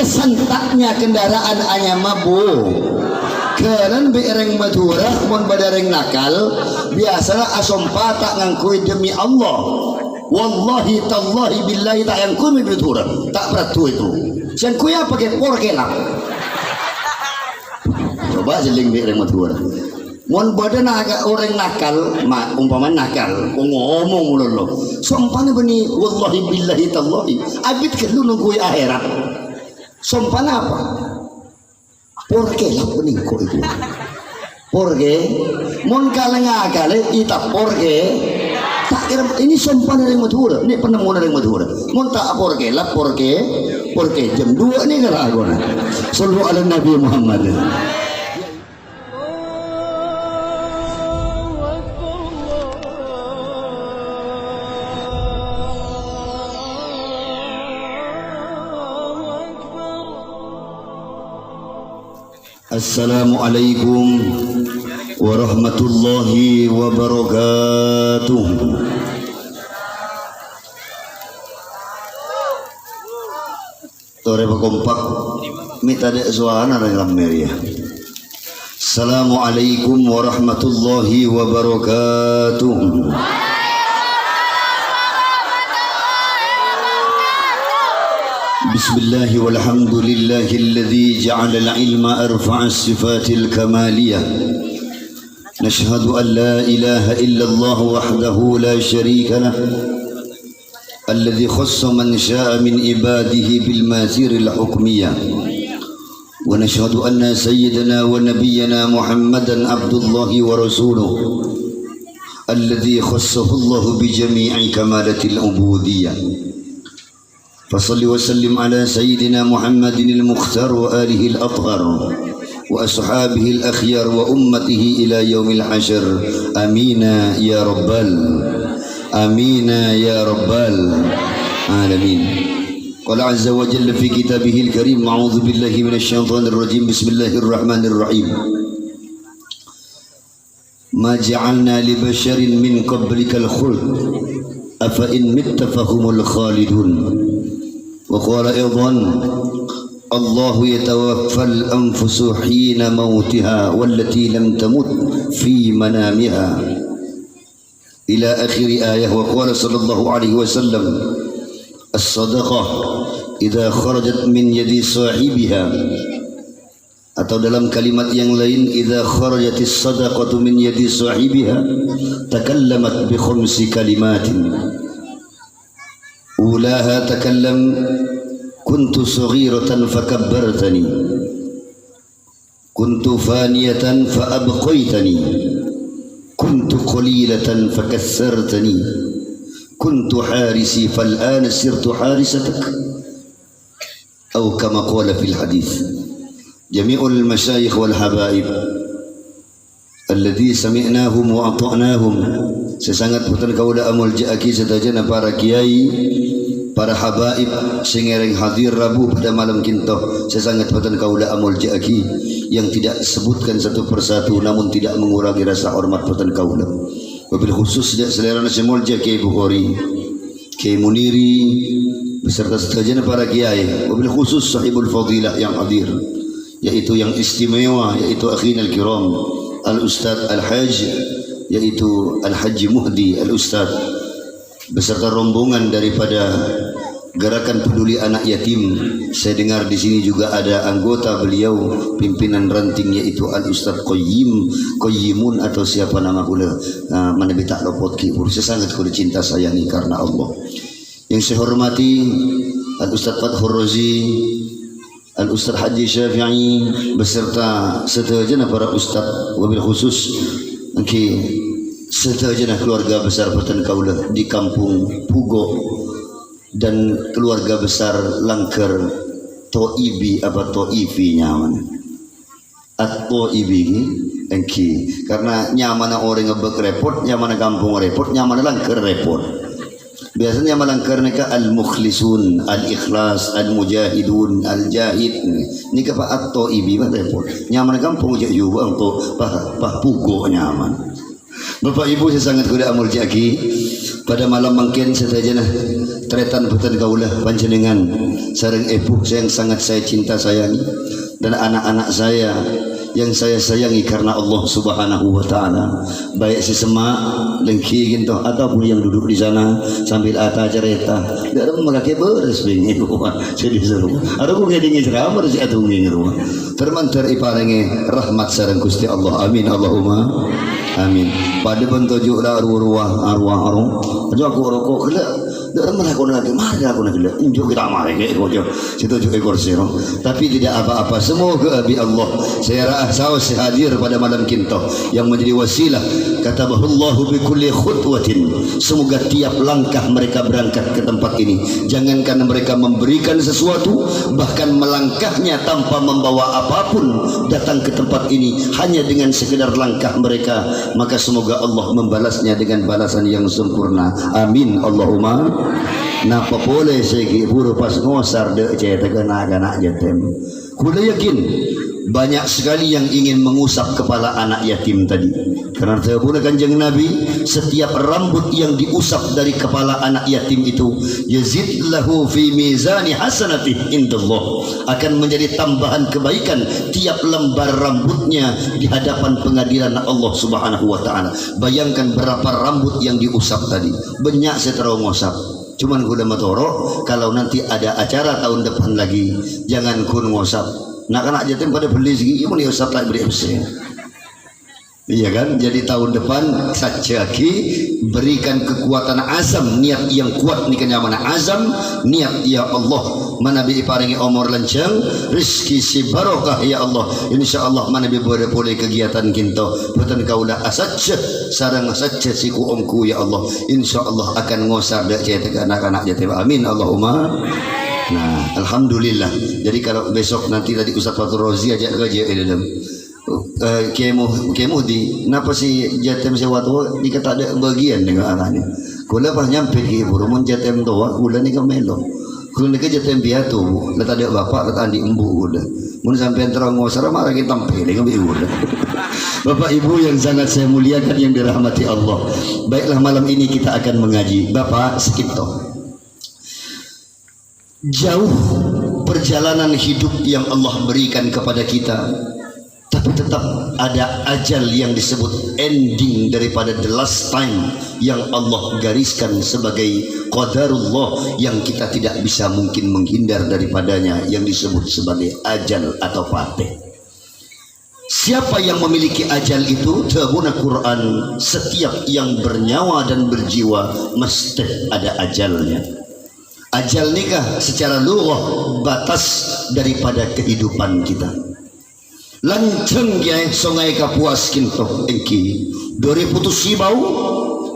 Santaknya kendaraan hanya mabuk. Keren bereng Madura mun badareng nakal biasalah asompa tak ngangkui demi Allah. Wallahi tallahi billahi tak ngangkui Madura tak beratu itu. Sangkui apa pakai porkelak. Coba jeling bereng Madura. Mun badan agak orang nakal, umpama nakal, ngomong lo. Sompana bani wallahi billahi tallahi. Abid ke lu nunggu akhirat. Sompana apa? Porke lah pening kok itu. Porke, mon kaleng akale ita porke. Tak kira ini sompana dari Madura. Ini penemuan dari Madura. Mon tak porke lah porke jam 2 ni kalau aku. Sallu ala Nabi Muhammad. Assalamualaikum warahmatullahi wabarakatuh. Tore kompak minta dek suara dalam meria. Assalamualaikum warahmatullahi wabarakatuh. بسم الله والحمد لله الذي جعل العلم أرفع الصفات الكمالية نشهد أن لا إله إلا الله وحده لا شريك له الذي خص من شاء من عباده بالماثير الحكمية ونشهد أن سيدنا ونبينا محمدا عبد الله ورسوله الذي خصه الله بجميع كمالة العبودية فصل وسلم على سيدنا محمد المختار وآله الأطهر وأصحابه الأخيار وأمته إلى يوم الحشر آمين يا رب آمين يا رب العالمين. قال عز وجل في كتابه الكريم أعوذ بالله من الشيطان الرجيم بسم الله الرحمن الرحيم ما جعلنا لبشر من قبلك الخلد أفإن مت فهم الخالدون. وقال أيضا الله يتوفى الأنفس حين موتها والتي لم تمت في منامها إلى آخر آية. وقال صلى الله عليه وسلم الصدقة إذا خرجت من يد صاحبها atau dalam kalimat yang lain idza kharajatis sadaqatu min yadi sahibiha takallamat bi khamsi kalimatin ulaha takallam kuntu saghiratan fakabbartani kuntu faniyatan faabqaitani kuntu qalilatan fakassartani kuntu harisi fal'ana sirtu harisatak atau kama qala fil hadits. Jami'ul masyayikh wal habaib alladhi sami'nahum wa ata'nahum. Sesangat putan kaula amul ja'aki setajana para kiai para habaib singereng hadir Rabu pada malam kintoh. Sesangat putan kaula amul ja'aki yang tidak sebutkan satu persatu namun tidak mengurangi rasa hormat putan kaula. Wabil khusus selera nasional Kiai Bukhari, Kiai Muniri beserta setajana para kiai. Wabil khusus sahibul fadilah yang hadir, yaitu yang istimewa, yaitu akhina al-kiram al-ustadz al-hajj, yaitu al-haji Muhdi al-ustadz beserta rombongan daripada gerakan peduli anak yatim. Saya dengar di sini juga ada anggota beliau pimpinan ranting yaitu al-ustadz Qayyimun atau siapa nama kula mana tak lopot kibur. Saya sangat kuda cinta sayangi karena Allah. Yang saya hormati al-ustadz Fathur Razi, Al-Ustaz Haji Syafi'i beserta setajana para ustaz, wabil khusus setajana keluarga besar Pertan Kaula di kampung Pugo dan keluarga besar Langker Toibi apa Toivi nyaman atau Toibi karena nyaman orang ngebek repot, nyaman kampung repot, nyaman Langker repot. Biasanya malang karena al-mukhlisun, al-ikhlas, al-mujahidun, al-jahid. Ini ke Pak Atto Ibi repot. Nyaman kampung je juga untuk Pak Pugo nyaman. Bapak Ibu saya sangat kuda amul jaki. pada malam mangkin setajana tretan putan kaulah panjenengan sareng ibu yang sangat saya cinta sayangi dan anak-anak saya yang saya sayangi karena Allah Subhanahu wa taala, baik si semak lengki gitu ataupun yang duduk di sana sambil ata cerita dak mengake beres bingi jadi seru ada ku ngedingi ceramah si atuh ngi rumah termantar iparange rahmat sareng Gusti Allah amin Allahumma amin pada bentujuk la arwah aja aku rokok kena dak mana aku lagi mari aku nak kena injuk kita mari ke kojo situ juk ekor siro tapi tidak apa-apa semoga abi Allah saya saus hadir pada malam kinto yang menjadi wasilah katabahullahu bi kulli khutwatin semoga tiap langkah mereka berangkat ke tempat ini jangankan mereka memberikan sesuatu bahkan melangkahnya tanpa membawa apapun datang ke tempat ini hanya dengan sekedar langkah mereka maka semoga Allah membalasnya dengan balasan yang sempurna amin Allahumma napa boleh segi buru pas ngosar de cete gana jatem kuda yakin banyak sekali yang ingin mengusap kepala anak yatim tadi karena terbuna kanjeng Nabi setiap rambut yang diusap dari kepala anak yatim itu yazid lahu fi mizani hasanatih indallah akan menjadi tambahan kebaikan tiap lembar rambutnya di hadapan pengadilan Allah Subhanahu wa taala bayangkan berapa rambut yang diusap tadi banyak setero ngosap cuman kuda matoro kalau nanti ada acara tahun depan lagi jangan kun ngosap nak anak jatim pada beli segi mau diusap lagi beri usia iya kan jadi tahun depan saja ki berikan kekuatan azam niat yang kuat ni kenyamanan azam niat ya Allah mana bi paringi umur lancang rezeki si barokah ya Allah insyaallah mana bi boleh kegiatan kinto boten kaula asaj sareng saja si ku omku ya Allah insyaallah akan ngosar dak cetek anak-anak jatim amin Allahumma. Nah, alhamdulillah. Jadi kalau besok nanti tadi Ustaz Fatur Rozi ajak kerja dalam kemo di napa si jatem sewatu dikata ada bagian dengan arahnya. Kula pas nyampe ki ibu mun jatem tua kula ni kamelo. Kula ni jatem piatu, lata ada bapak lata andi embu kula. Mun sampean terang ngosar marah kita tampil dengan ibu. Bapak Ibu yang sangat saya muliakan yang dirahmati Allah. Baiklah malam ini kita akan mengaji. Bapak sekito. Jauh perjalanan hidup yang Allah berikan kepada kita tapi tetap ada ajal yang disebut ending daripada the last time yang Allah gariskan sebagai qadarullah yang kita tidak bisa mungkin menghindar daripadanya yang disebut sebagai ajal atau patih. Siapa yang memiliki ajal itu? Tabuna Quran setiap yang bernyawa dan berjiwa mesti ada ajalnya. Ajal nikah secara lughah batas daripada kehidupan kita. Lanceng ya sungai Kapuas kinto engki 2000 sibau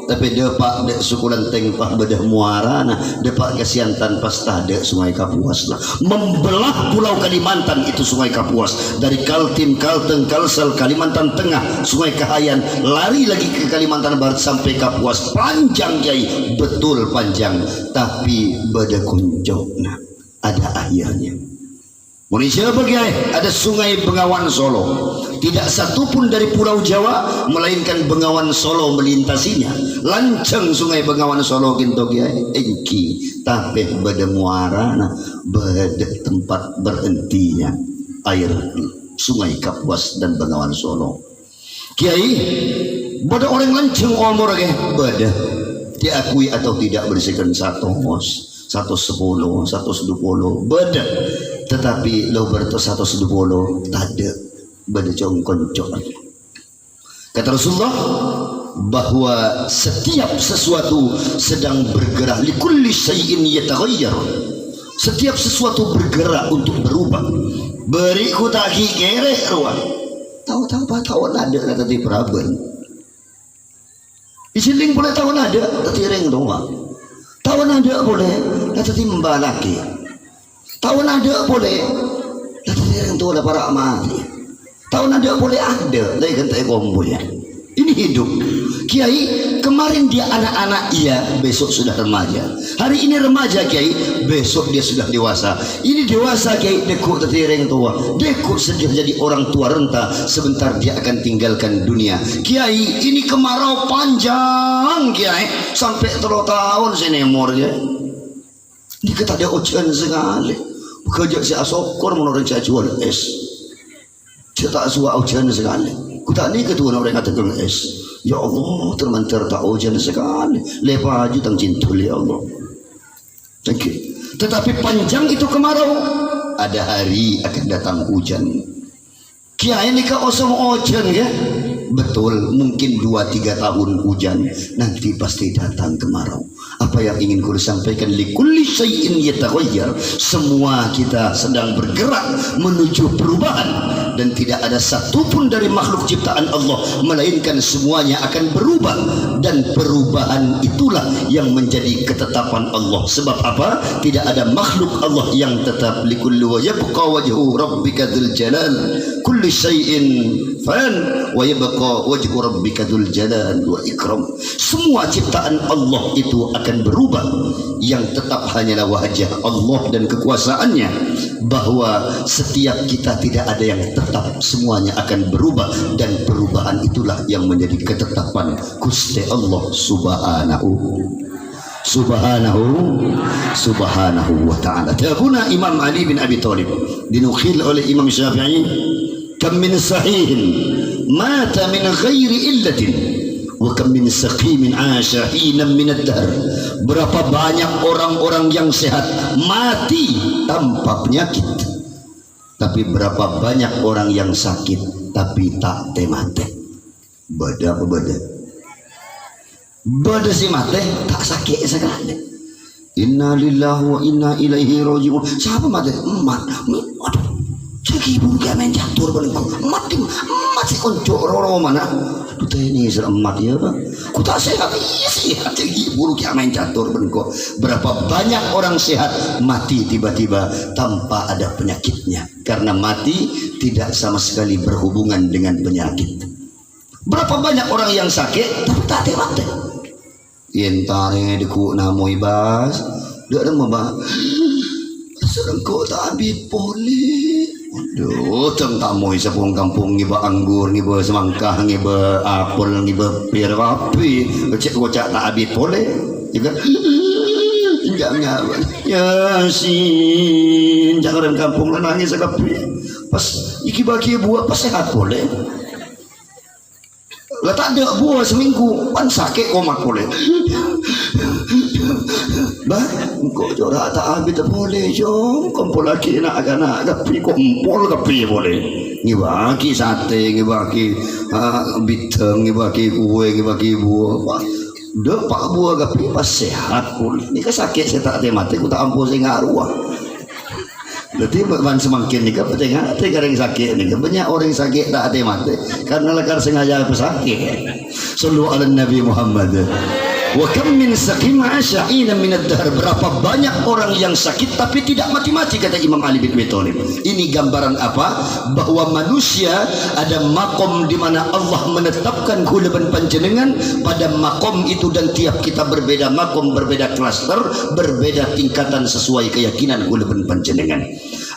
tapi depak dek suku lenteng pah bedah muara nah depak kasiantan pastah dek sungai Kapuas lah membelah pulau Kalimantan itu sungai Kapuas dari Kaltim Kalteng Kalsel Kalimantan Tengah sungai Kahayan lari lagi ke Kalimantan Barat sampai Kapuas panjang kiai betul panjang tapi beda kunjung nah ada akhirnya. Malaysia bagai ada sungai Bengawan Solo tidak satupun dari pulau Jawa melainkan Bengawan Solo melintasinya lanceng sungai Bengawan Solo kinto kiai engki tapi beda muara nah beda tempat berhentinya air sungai Kapuas dan Bengawan Solo kiai beda orang lanceng umur ke beda diakui atau tidak bersihkan 110 120 beda tetapi lo berto 120 tade beda congkon-congkon kata Rasulullah bahwa setiap sesuatu sedang bergerak likulli syai'in yataghayyar setiap sesuatu bergerak untuk berubah beriku taki kerek ruang tahu-tahu apa tahu ada tadi peraban isiling boleh tahu ada tadi ring doang tahu ada boleh tadi membalaki tahun ada boleh tadi yang tu ada para mati tahun ada boleh ada lagi kan tak kombo ya Ini hidup. Kiai, kemarin dia anak-anak, iya, besok sudah remaja. Hari ini remaja Kiai, besok dia sudah dewasa. Ini dewasa Kiai, dekuk tertireng tua, dekuk sedih jadi orang tua renta. Sebentar dia akan tinggalkan dunia. Kiai, ini kemarau panjang Kiai, sampai 3 tahun senemor Kiai. Ini kata dia ujian sekali. Bekerja si asokor menurut saya jual es. Dia tak suka ujian sekali. Kutak ni ketua orang katakan es. Ya Allah, termantar tak hujan sekali. Lepas aja tang cintul ya Allah. Okay. Tetapi panjang itu kemarau. Ada hari akan datang hujan. Kiai ni ka osong hujan ya. Betul, mungkin 2-3 tahun hujan, nanti pasti datang kemarau. Apa yang ingin ku sampaikan, likulli syai'in yataghayyar, semua kita sedang bergerak menuju perubahan, dan tidak ada satupun dari makhluk ciptaan Allah melainkan semuanya akan berubah, dan perubahan itulah yang menjadi ketetapan Allah. Sebab apa? Tidak ada makhluk Allah yang tetap. Likulli wa yabqa wajhu rabbika dzul jalal, kulli syai'in fan wa yabqa wajhu rabbika dzul jalal wa ikram. Semua ciptaan Allah itu akan berubah, yang tetap hanyalah wajah Allah dan kekuasaannya. Bahwa setiap kita tidak ada yang tetap, semuanya akan berubah, dan perubahan itulah yang menjadi ketetapan Gusti Allah subhanahu wa ta'ala. Taquna Imam Ali bin Abi Thalib dinukil oleh Imam Syafi'i, kam min sahihin mata min ghairi illatin wa kam min saqimin asha hinan min ad-dahr. Berapa banyak orang-orang yang sehat mati tanpa penyakit, tapi berapa banyak orang yang sakit tapi tak temate. Bada apa bada? Bada si mate tak sakit sekali. Inna lillahi wa inna ilaihi raji'un. Siapa mate? Emat. Aduh, segi ibu dia main catur balengku. Mati si konco roro mana? Aduh ini emat ya. Ku tak sehat. Iya sehat. Segi ibu dia main catur balengku. Berapa banyak orang sehat mati tiba-tiba tanpa ada penyakitnya, karena mati tidak sama sekali berhubungan dengan penyakit. Berapa banyak orang yang sakit tapi tak mati. Yentare deku namoi bas, dak ada mama. Serengko tak habis poli. Aduh, teng tamoi sapung kampung ngiba anggur, ngiba semangkah, ngiba apel, ngiba pir api, kocak tak habis poli. Juga enggak. Yasin, jangan kampung nangis sekapi. Pas iki bagi buat pas sehat poli. Lah tak ada buah seminggu, pan sakit koma boleh. Bah, kok jorak tak habis tak boleh jom. Kumpul lagi nak tapi kumpul tapi boleh. Ngibaki sate, ngibaki biteng, ngibaki kue, ngibaki buah. Dah pak buah tapi pas sehat pun. Ni kan sakit saya tak mati, aku tak ampuh saya ngaruh. Berarti man semakin ni kan tengah yang sakit ni kan banyak orang yang sakit tak ada mati karena lekar sengaja pesakit. Sallu ala Nabi Muhammad. Wa kam min saqim asha'ina min ad-dahr. Berapa banyak orang yang sakit tapi tidak mati-mati, kata Imam Ali bin Abi Thalib. Ini gambaran apa? Bahwa manusia ada makom di mana Allah menetapkan kulaban panjenengan pada makom itu, dan tiap kita berbeda makom, berbeda klaster, berbeda tingkatan sesuai keyakinan kulaban panjenengan.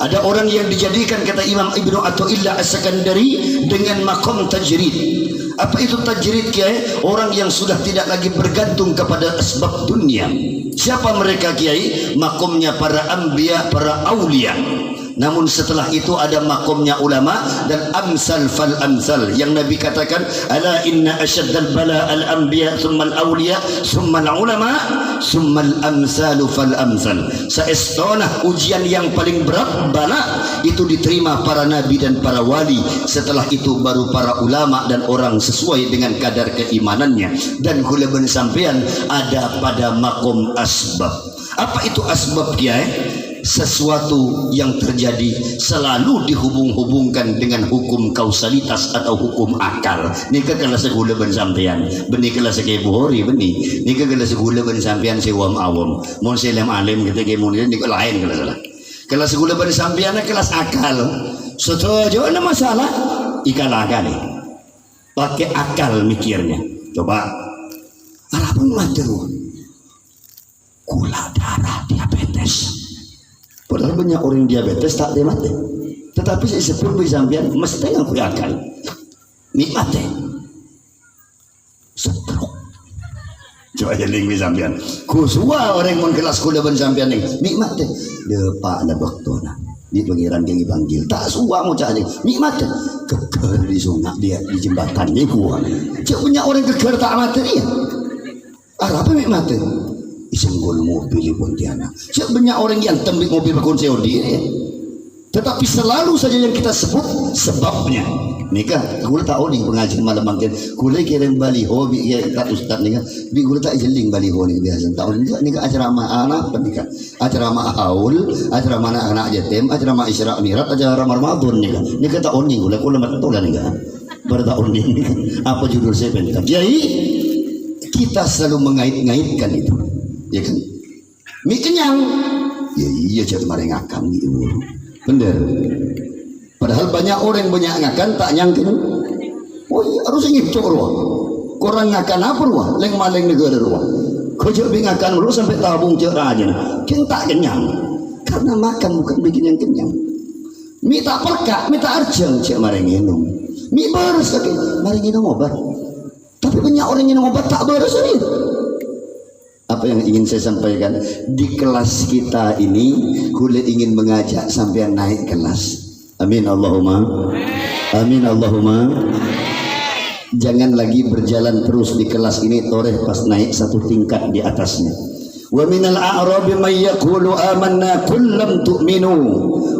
Ada orang yang dijadikan, kata Imam Ibnu Athaillah As-Sakandari, dengan makom tajrid. Apa itu tajrid Kiai? Orang yang sudah tidak lagi bergantung kepada asbab dunia. Siapa mereka Kiai? Makomnya para anbiya, para aulia. Namun setelah itu ada makomnya ulama dan amsal fal amsal, yang Nabi katakan ala inna asyaddal bala al anbiya thumma al awliya thumma al ulama thumma al amsal fal amsal. Saestona ujian yang paling berat bala itu diterima para nabi dan para wali, setelah itu baru para ulama dan orang sesuai dengan kadar keimanannya. Dan kula ben sampean ada pada makom asbab. Apa itu asbab Kiai? Sesuatu yang terjadi selalu dihubung-hubungkan dengan hukum kausalitas atau hukum akal. Nika kalau segula ben sampean, benih kalau seke buhori benih. Nika kalau segula ben sampean sewam awam. Mon selam alim kita ke mon nika lain kalau salah. Kalau segula ben sampean kelas akal. Setuju ada masalah ikal akal ni. pakai akal mikirnya. Coba Arabun majeru gula darah diabetes. Padahal banyak orang diabetes tak dia mati. Tetapi saya sebut sampean mesti ngaku akal. Nikmate. Stroke. Coba jeling sampean. Kusua orang mun kelas kula ban sampean ning nikmate. Depak na doktona. Di pengiran kang dipanggil. Tak suwa mau cari. Nikmate. Keker di sungai dia di jembatan ni kuah. Cak punya orang keker tak mati dia. Apa nikmate? Isenggol mobil Pontianak. Cak banyak orang yang tembik mobil berkonseo dia. Tetapi selalu saja yang kita sebut sebabnya. Nikah, aku tak oli pengajian malam makin. Kule kirim baliho bi tak ustaz nikah. Bi kule tak jeling baliho ni biasa. Tahun ni nikah acara anak nikah. Acara haul, acara anak yatim, acara Isra Mi'raj, acara Ramadan nikah. Nikah tak oni kule mat tu lah nikah. Bertahun ini apa judul saya bentar. Jadi kita selalu mengait-ngaitkan itu. Ya kan? Mi kenyang. Ya iya jadi mareng akam ni ibu. Bener. Padahal banyak orang banyak ngakan tak nyangkin. Oh iya harus ingin cok ruang. Korang ngakan apa ruang? Leng maleng negara ruang. Kau cok ngakan dulu sampai tabung cok aja. Kau tak kenyang. Karena makan bukan bikin yang kenyang. Mi tak perkak, mi tak arjang cok mareng minum. Mi beres lagi, mareng minum obat. Tapi banyak orang minum obat tak beres ni. Apa yang ingin saya sampaikan di kelas kita ini, kule ingin mengajak sampai naik kelas. Amin Allahumma. Amin Allahumma. Jangan lagi berjalan terus di kelas ini toreh pas naik satu tingkat di atasnya. Wa minal a'rabi may yaqulu amanna kullam tu'minu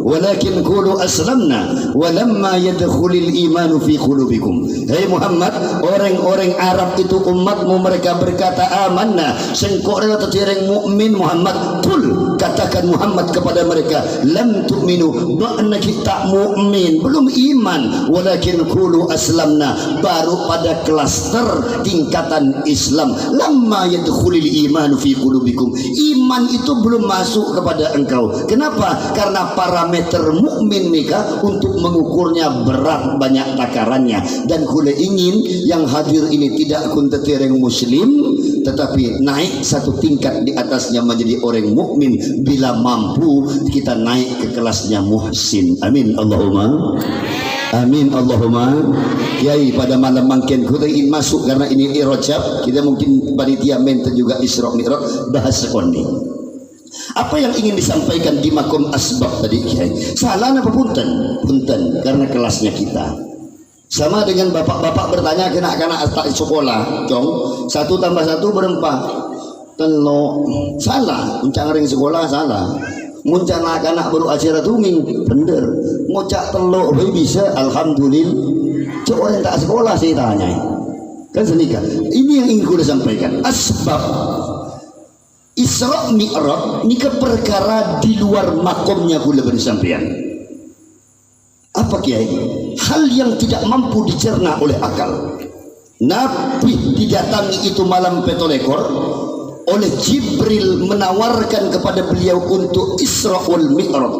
walakin qulu aslamna walamma yadkhulul imanu fi qulubikum. Hai Muhammad, orang-orang Arab itu umatmu mereka berkata amanna, sengkok rela terjereng mukmin Muhammad. Kul, katakan Muhammad kepada mereka, lam tu'minu, makna kita mukmin, belum iman, walakin qulu aslamna, baru pada klaster tingkatan Islam. Lamma yadkhulul imanu fi qulubikum, iman itu belum masuk kepada engkau. Kenapa? Karena parameter mukmin nikah untuk mengukurnya berat banyak takarannya. Dan kula ingin yang hadir ini tidak kuntetereng muslim, tetapi naik satu tingkat di atasnya menjadi orang mukmin. Bila mampu kita naik ke kelasnya muhsin. Amin Allahumma. Amin Allahumma. Kiai pada malam mangkin kita ingin masuk karena ini irojab. Kita mungkin panitia menten juga Isra Mi'raj bahas sekondi. Apa yang ingin disampaikan di makom asbab tadi Kiai? Salah apa punten? Punten karena kelasnya kita. Sama dengan bapak-bapak bertanya kena anak sekolah, cong 1 tambah 1 berempat. Telo salah, uncang ring sekolah salah. Muncak anak baru acara tunging bener. Ngocak telok bisa alhamdulillah. Cok orang tak sekolah saya tanya. Kan senikah. Ini yang ingin saya sampaikan. Asbab Isra Mi'raj ini ke perkara di luar makomnya kula bersampaian. Apa Kiai? Hal yang tidak mampu dicerna oleh akal. Nabi didatangi itu malam petolekor oleh Jibril menawarkan kepada beliau untuk Isra wal Mi'raj.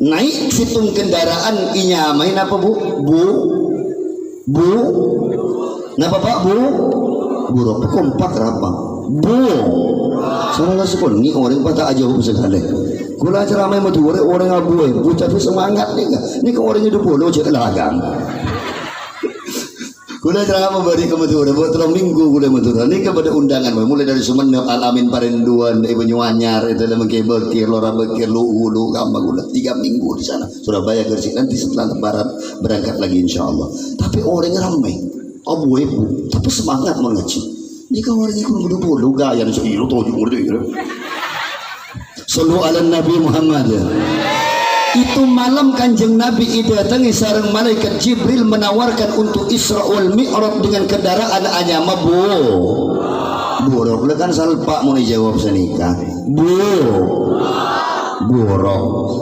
Naik situng kendaraan inya main apa bu? Napa Pak bu? Buruk kompak apa? Bu. Salah sekon ni orang patah aja sekali. Kula ceramai matu orang abu bocah tu semangat ni kan. Ni ke orang hidup puluh je lagang. Kula ceramah beri ke matu buat 3 minggu kula matu. Ni kepada undangan mulai dari Sumenep Alamin Parenduan Ibu Nyuanyar itu dalam Bekir Lora Bekir Luhulu Gambang kula 3 minggu di sana. Surabaya Gresik nanti setelah lebaran berangkat lagi insyaallah. Tapi orang ramai. Abu ibu tapi semangat mengaji. Ni kan orang ikut bulu-bulu gaya nak ilu tujuh murdi. Sallu ala Nabi Muhammad. Itu malam Kanjeng Nabi didatangi sareng malaikat Jibril menawarkan untuk Isra wal Mi'raj dengan kendaraan anyama bu. Buruk kan salpak mau dijawab senikah. Buruk.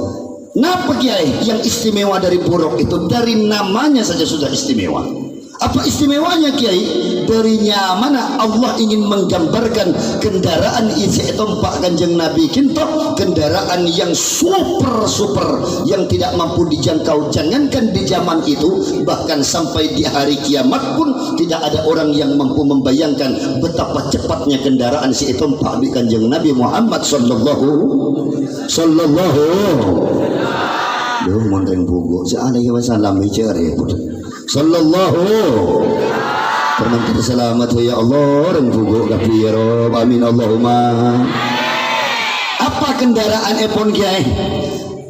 Napa Kiai yang istimewa dari buruk itu? Dari namanya saja sudah istimewa. Apa istimewanya Kiai? Darinya mana Allah ingin menggambarkan kendaraan isi tompak Kanjeng Nabi kinto, kendaraan yang super yang tidak mampu dijangkau. Jangankan di zaman itu, bahkan sampai di hari kiamat pun tidak ada orang yang mampu membayangkan betapa cepatnya kendaraan si tompak di Kanjeng Nabi Muhammad sallallahu. Duh mondeng bugo sa alaihi wasallam cari sallallahu. Permantar selamat ya Allah ren bugo kapiro amin Allahumma. Apa kendaraan epon kiai?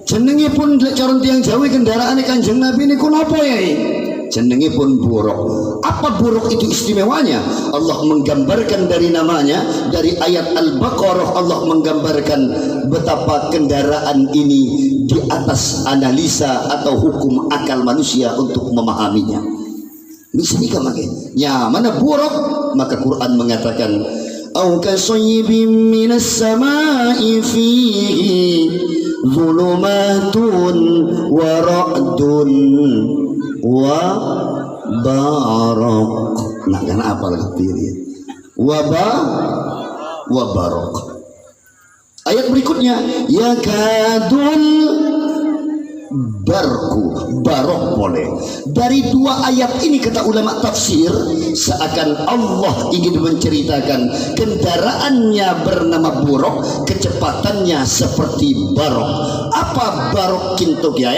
Jenenge pun coron tiang Jawa kendaraan Kanjeng Nabi niku napa ya? Jenenge pun buruk. Apa buruk itu istimewanya? Allah menggambarkan dari namanya, dari ayat Al-Baqarah Allah menggambarkan betapa kendaraan ini di atas analisa atau hukum akal manusia untuk memahaminya. Misalnya makanya mana buruk, maka Quran mengatakan au kasayyibin minas samai fihi zulumatun wa ra'dun wa baraq. Nah kan apa lagi wa baraq. Ayat berikutnya ya kadul barok boleh. Dari dua ayat ini kata ulama tafsir, seakan Allah ingin menceritakan kendaraannya bernama buruk, kecepatannya seperti barok. Apa barok kintuk ya?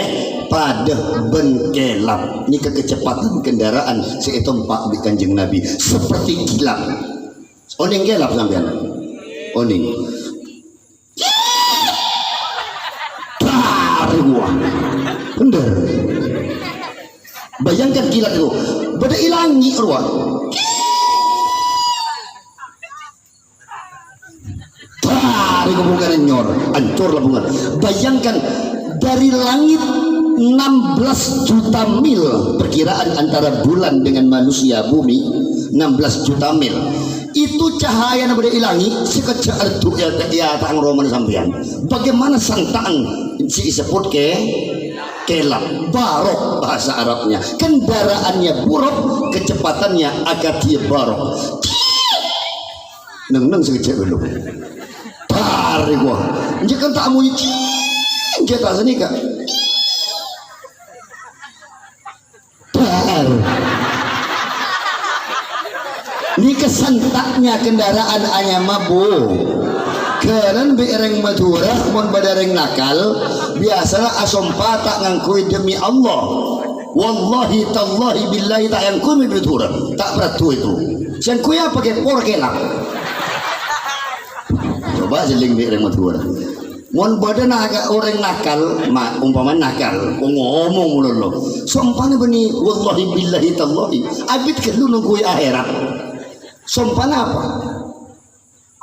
Pada bengkelap. Ini kecepatan kendaraan seetompak di Kanjeng Nabi seperti kilap. Oning gelap sampean. Oning. Bener. Bayangkan kilat itu pada ilangi ruang bukan nyor hancur labungan. Bayangkan dari langit 16 juta mil, perkiraan antara bulan dengan manusia bumi 16 juta mil. Itu cahaya yang ilangi sekecil itu ya tang roman sampean. Bagaimana santang si disebut kelap barok bahasa Arabnya. Kendaraannya buruk, kecepatannya agak barok. Neng sekecil dulu. Tarik gua. Jangan tak mau kita sini kak. Ini kesantaknya kendaraan ayam mabu. Keren bereng Madura, mon badareng nakal, biasa asompa tak ngangkui demi Allah. Wallahi tallahi billahi tak ngangkui Madura, tak beratu itu. Siang kui apa pakai porkelak. Coba jeling bereng Madura. Mon badan agak orang nakal, umpama nakal, ngomong mulu lo. Sompana bani wallahi billahi tallahi, abid kelu nunggu akhirat. Sompana apa?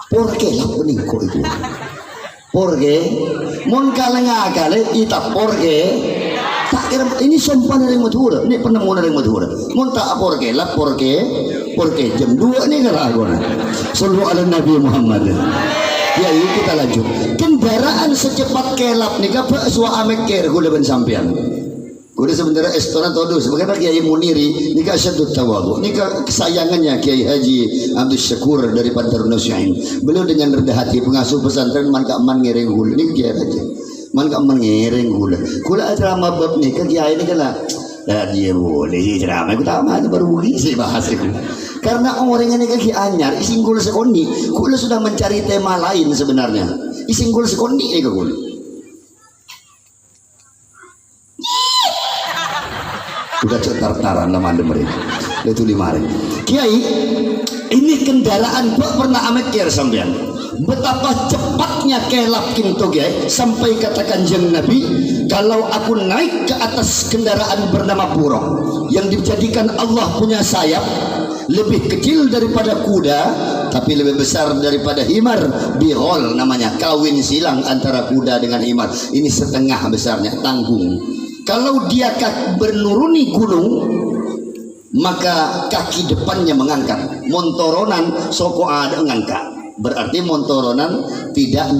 Porke lah bening kok itu. Porke, mon kaleng agale ita porke. Tak kira ini sompana dari Madura, ini penemuan dari Madura. Mon tak porke lah porke jam 2 nih kalau aku. Sallu ala Nabi Muhammad. Ya yuk kita lanjut. Kendaraan secepat kelap nih apa suara ameker gue leban sampean. Gue sebenarnya estona todo sebagai Kiai Muniri nikah syadud tawadu nikah kesayangannya Kiai Haji Abdul Syakur dari Pantarun Nasihin. Beliau dengan rendah hati pengasuh pesantren man ngereng gula ini Kiai Haji man ngereng gula ceramah bab nih kan Kiai ini kan lah dia boleh ceramah aku tahu aja baru sih bahas itu. Karena orang ini kaki anyar ising gula sekondi gula sudah mencari tema lain sebenarnya ising gula sekondi ini gula. Udah cetar-taran lama mereka itu 5 hari Kiai ini kendaraan pernah amekir sampean betapa cepatnya kelap kinto Kiai sampai katakan Kanjeng Nabi kalau aku naik ke atas kendaraan bernama buruk yang dijadikan Allah punya sayap lebih kecil daripada kuda tapi lebih besar daripada himar bihol namanya kawin silang antara kuda dengan himar ini setengah besarnya tanggung. Kalau dia bernuruni gunung maka kaki depannya mengangkat montoronan soko ada ngangkat berarti montoronan tidak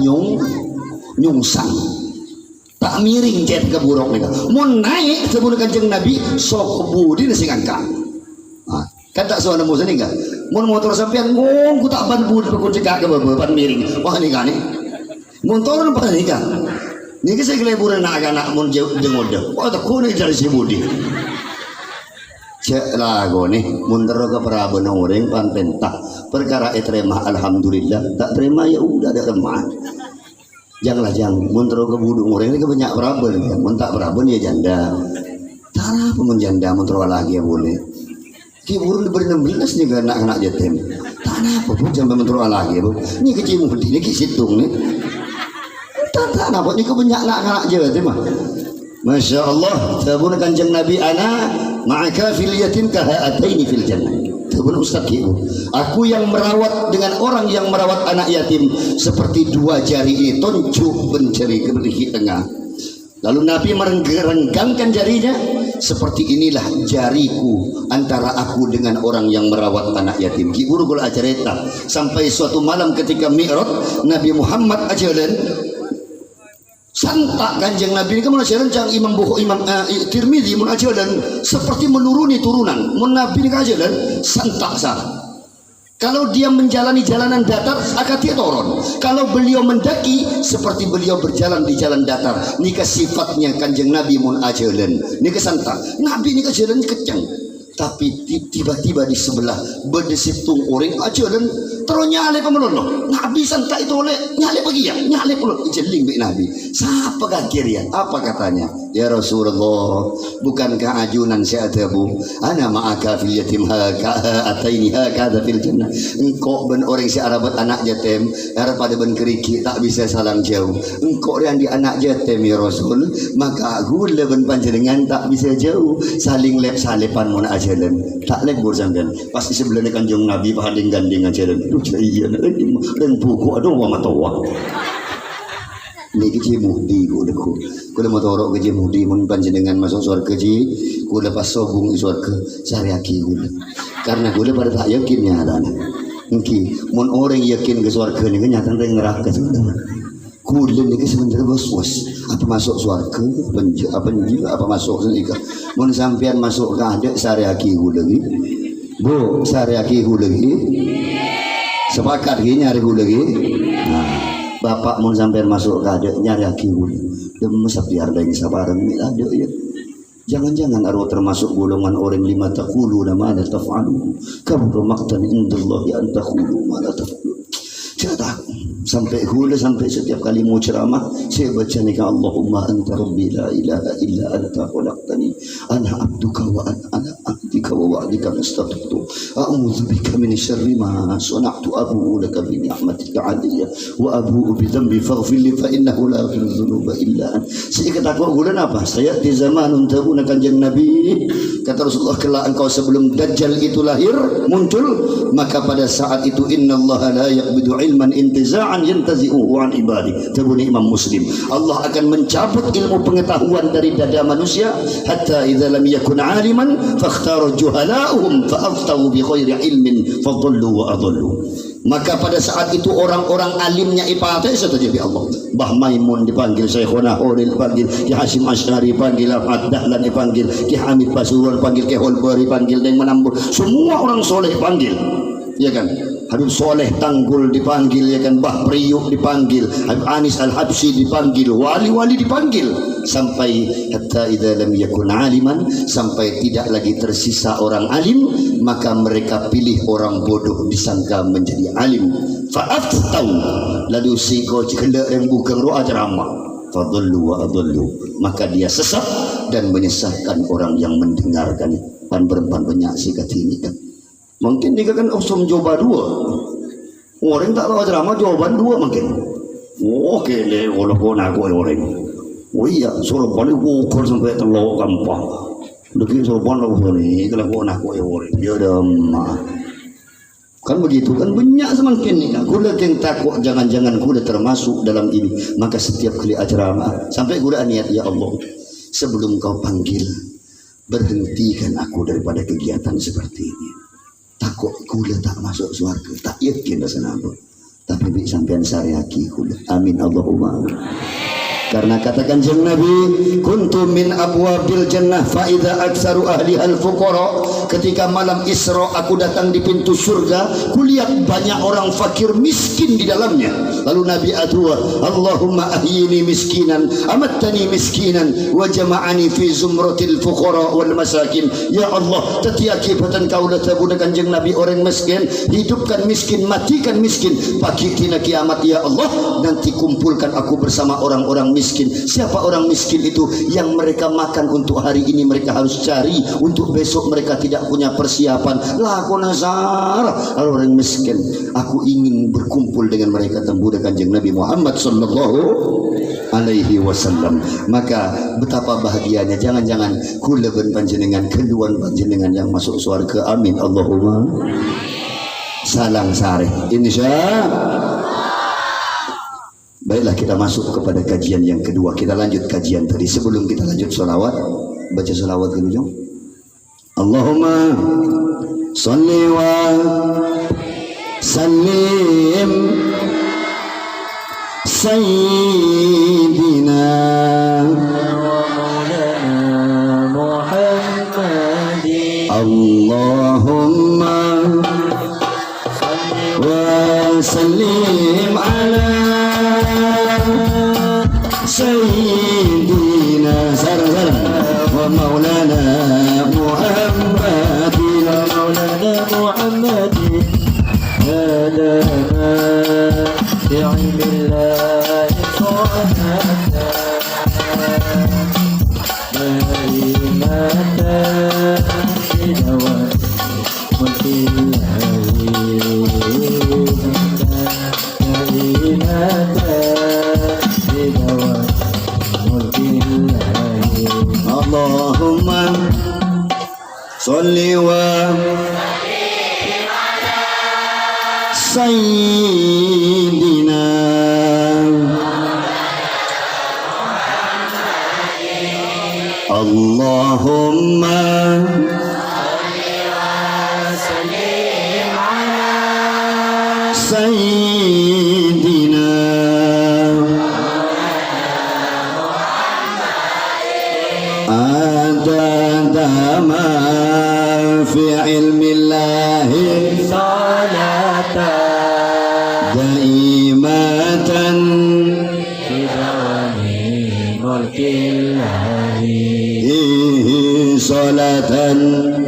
nyungsang tak miring jet ke buruk nih mau naik sebelum Kanjeng Nabi soko budi nasi ngangkat Kan tak soal nemu sini kan. Mun motor sampean ngong ku tak ban bud ku cegak ke ban miring. Wah ni kan ni. Motor apa ni kan? Ni ke sekeleburan nak anak mun jengol dah. Wah tak ku ni dari si budi. Cek lagu ni mun terus ke Prabowo orang pan pentah perkara terima alhamdulillah tak terima ya udah ada terima. Janganlah jangan mun terus ke budung orang ni ke banyak Prabowo kan. Mun tak Prabowo ya janda. Cara pun janda mun terus lagi ya boleh. Ki urun diberi 16 ni ke anak-anak yatim. Tak apa pun sampai menteruk lagi pun. Ni kecil mudi ni ki situng ni. Tak apa ni ke banyak anak-anak yatim mah. Masya Allah, tabun kanjeng Nabi ana ma'aka fil yatim ka ha'ataini fil jannah. Tabun ustaz ibu. Aku yang merawat dengan orang yang merawat anak yatim seperti dua jari ini tonjuk mencari ke tengah. Lalu Nabi merenggangkan jarinya, seperti inilah jariku antara aku dengan orang yang merawat anak yatim. Kiburu kula ajareta sampai suatu malam ketika Mi'raj Nabi Muhammad ajalan santak kanjeng Nabi ini kemudian ajalan Imam Bukhari Imam Tirmidzi mun ajalan seperti menuruni turunan. Mun Nabi ini ajalan santak sah. Kalau dia menjalani jalanan datar, akan dia turun. Kalau beliau mendaki, seperti beliau berjalan di jalan datar. Nika sifatnya kanjeng Nabi mun ajalan. Nika santak. Nabi nika jalan kencang. Tapi tiba-tiba di sebelah berdesitung orang ajalan terus nyale pemelono. Nabi santak itu oleh nyale pergi ya, nyale pulun ijeling bik Nabi. Siapa kagir ya? Apa katanya? Ya Rasulullah, bukankah ajunan seadabu? Ana ma'aka fil yatim ataini hakadha fil jannah. Engkau ben orang si arabat anak yatim, arab pada ben keriki tak bisa salam jauh. Engkau yang di anak yatim ya Rasul, maka aku ben panjenengan tak bisa jauh. Saling lep salepan mun ajalan. Tak lebur sampean. Pasti sebelah kanjeng Nabi paling gandeng ajalan. Duh iya dan buku aduh wa matawa. Ni kecil mudi ku deku. Ku dah motorok kecil mudi mun panjenengan masuk surga ji, ku lepas sobung di surga sariaki ku. Karena ku pada tak yakinnya ada. Mungkin mun orang yakin ke surga ni kenyataan teng neraka sebenarnya. Ku ni ke sebenarnya was-was. Apa masuk surga, apa masuk neraka. Mun sampean masuk ke ada sariaki ku lagi. Bu, sariaki ku lagi. Sepakat gini nyari ku lagi. Nah, bapak mau sampai masuk ke ada nyari aki gula demi biar ada yang sabaran ini ada ya. Jangan-jangan arwah termasuk golongan orang lima taqulu nama la taf'alu kabur maqtan indallahi an taqulu ma la taf'alu. Tidak sampai gula sampai setiap kali mau ceramah saya baca nikah Allahumma anta rabbi la ilaha illa anta khalaqtani ana abduka wa ana abdika wa wa'dika mastata'tu a'udzu bika min syarri ma sana'tu abu'u laka bi ni'matika 'alayya wa abu'u bi dhanbi faghfir li fa innahu la yaghfiru dzunuba illa anta. Saya kata kau bulan apa? Saya di zaman tabuna kanjeng Nabi kata Rasulullah kelak engkau sebelum Dajjal itu lahir muncul maka pada saat itu innallaha la yaqbidu ilman intiza'an yantazi'uhu an ibadi. Tabuni Imam Muslim. Allah akan mencabut ilmu pengetahuan dari dada manusia hatta idza lam yakun 'aliman fakhtara juhala'uhum fa'aftahu bi khairi ilmin fadhallu wa adhallu. Maka pada saat itu orang-orang alimnya ipate saja bi Allah. Mbah Maimun dipanggil, Syekhona Horil dipanggil, Ki Hasyim Asy'ari dipanggil, Ahmad Dahlan dipanggil, Ki Hamid Pasuruan dipanggil, Ki Holbari dipanggil, dan Manambur. Semua orang soleh dipanggil. Ya kan? Habib Soleh Tanggul dipanggil, ya kan? Mbah Priyuk dipanggil, Habib Anis Al-Habsyi dipanggil, wali-wali dipanggil sampai hatta idza lam yakun aliman, sampai tidak lagi tersisa orang alim, maka mereka pilih orang bodoh disangka menjadi alim. Fa'aftau lalu siko hendak yang bukan roa ceramah fadhallu wa adhallu, maka dia sesat dan menyesatkan orang yang mendengarkan. Pan berban banyak sikat ini kan. Mungkin dia kan usum coba dua. Orang tak tahu ceramah jawaban dua mungkin. Oke le walaupun aku orang. Oh iya, suruh balik ukur sampai telur gampang. Deki suruh balik ni kalau aku orang. Dia dah kan begitu kan banyak semakin ni kan. Kuda yang takut jangan-jangan kuda termasuk dalam ini. Maka setiap kali ceramah sampai kuda niat ya Allah sebelum kau panggil berhentikan aku daripada kegiatan seperti ini. Takut kuda tak masuk surga, tak yakin rasa apa. Tapi bi sampean sariaki kuda. Amin Allahumma. Karena kata Kanjeng Nabi, kuntu min abwabil jannah fa idza aktsaru ahliha al-fuqara. Ketika malam Isra aku datang di pintu surga, kulihat banyak orang fakir miskin di dalamnya. Lalu Nabi adua, Allahumma ahyini miskinan, amattani miskinan, wa jama'ani fi zumratil fuqara wal masakin. Ya Allah, tetiaki batan kaula tabuda Kanjeng Nabi orang miskin, hidupkan miskin, matikan miskin. Pagi tina kiamat ya Allah, nanti kumpulkan aku bersama orang-orang miskin. Siapa orang miskin itu? Yang mereka makan untuk hari ini mereka harus cari, untuk besok mereka tidak punya persiapan. Laku nazar orang miskin. Aku ingin berkumpul dengan mereka tembuda Kanjeng Nabi Muhammad sallallahu alaihi wasallam. Maka betapa bahagianya. Jangan-jangan kula ben panjenengan keduan panjenengan yang masuk surga. Amin Allahumma salang sare insyaallah. Baiklah, kita masuk kepada kajian yang kedua. Kita lanjut kajian tadi. Sebelum kita lanjut sholawat, baca sholawat dulu jom. Allahumma salli wa sallim sayyidina Muhammadin. Allahumma wa sallim ala sayyidina sarara wa maulana Muhammadin. Maulana Muhammadin hada bi'ilmillahi sonata barimata bidawan mutilahi barimata bidawan mutilahi. Allahumma salli wa sayyidina Allahumma sallim ala sayyidina adada ma fi ilmillahi salatan daimatan bidawami mulkillahi salatan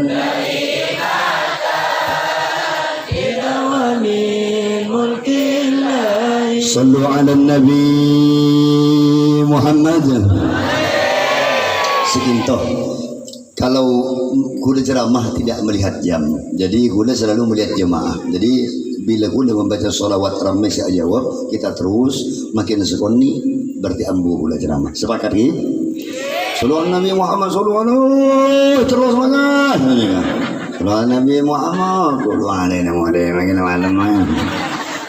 daimatan bidawami mulkillahi. Sallu ala Nabi Muhammad. Sekintoh, kalau kula ceramah tidak melihat jam, jadi kula selalu melihat jemaah. Jadi bila kula membaca sholawat ramai saya jawab, kita terus makin sekoni berarti ambu kula ceramah. Sepakat ki? Sallu ala Nabi Muhammad sallallahu alaihi terus semangat. Sallu ala Nabi Muhammad sallallahu alaihi makin malam.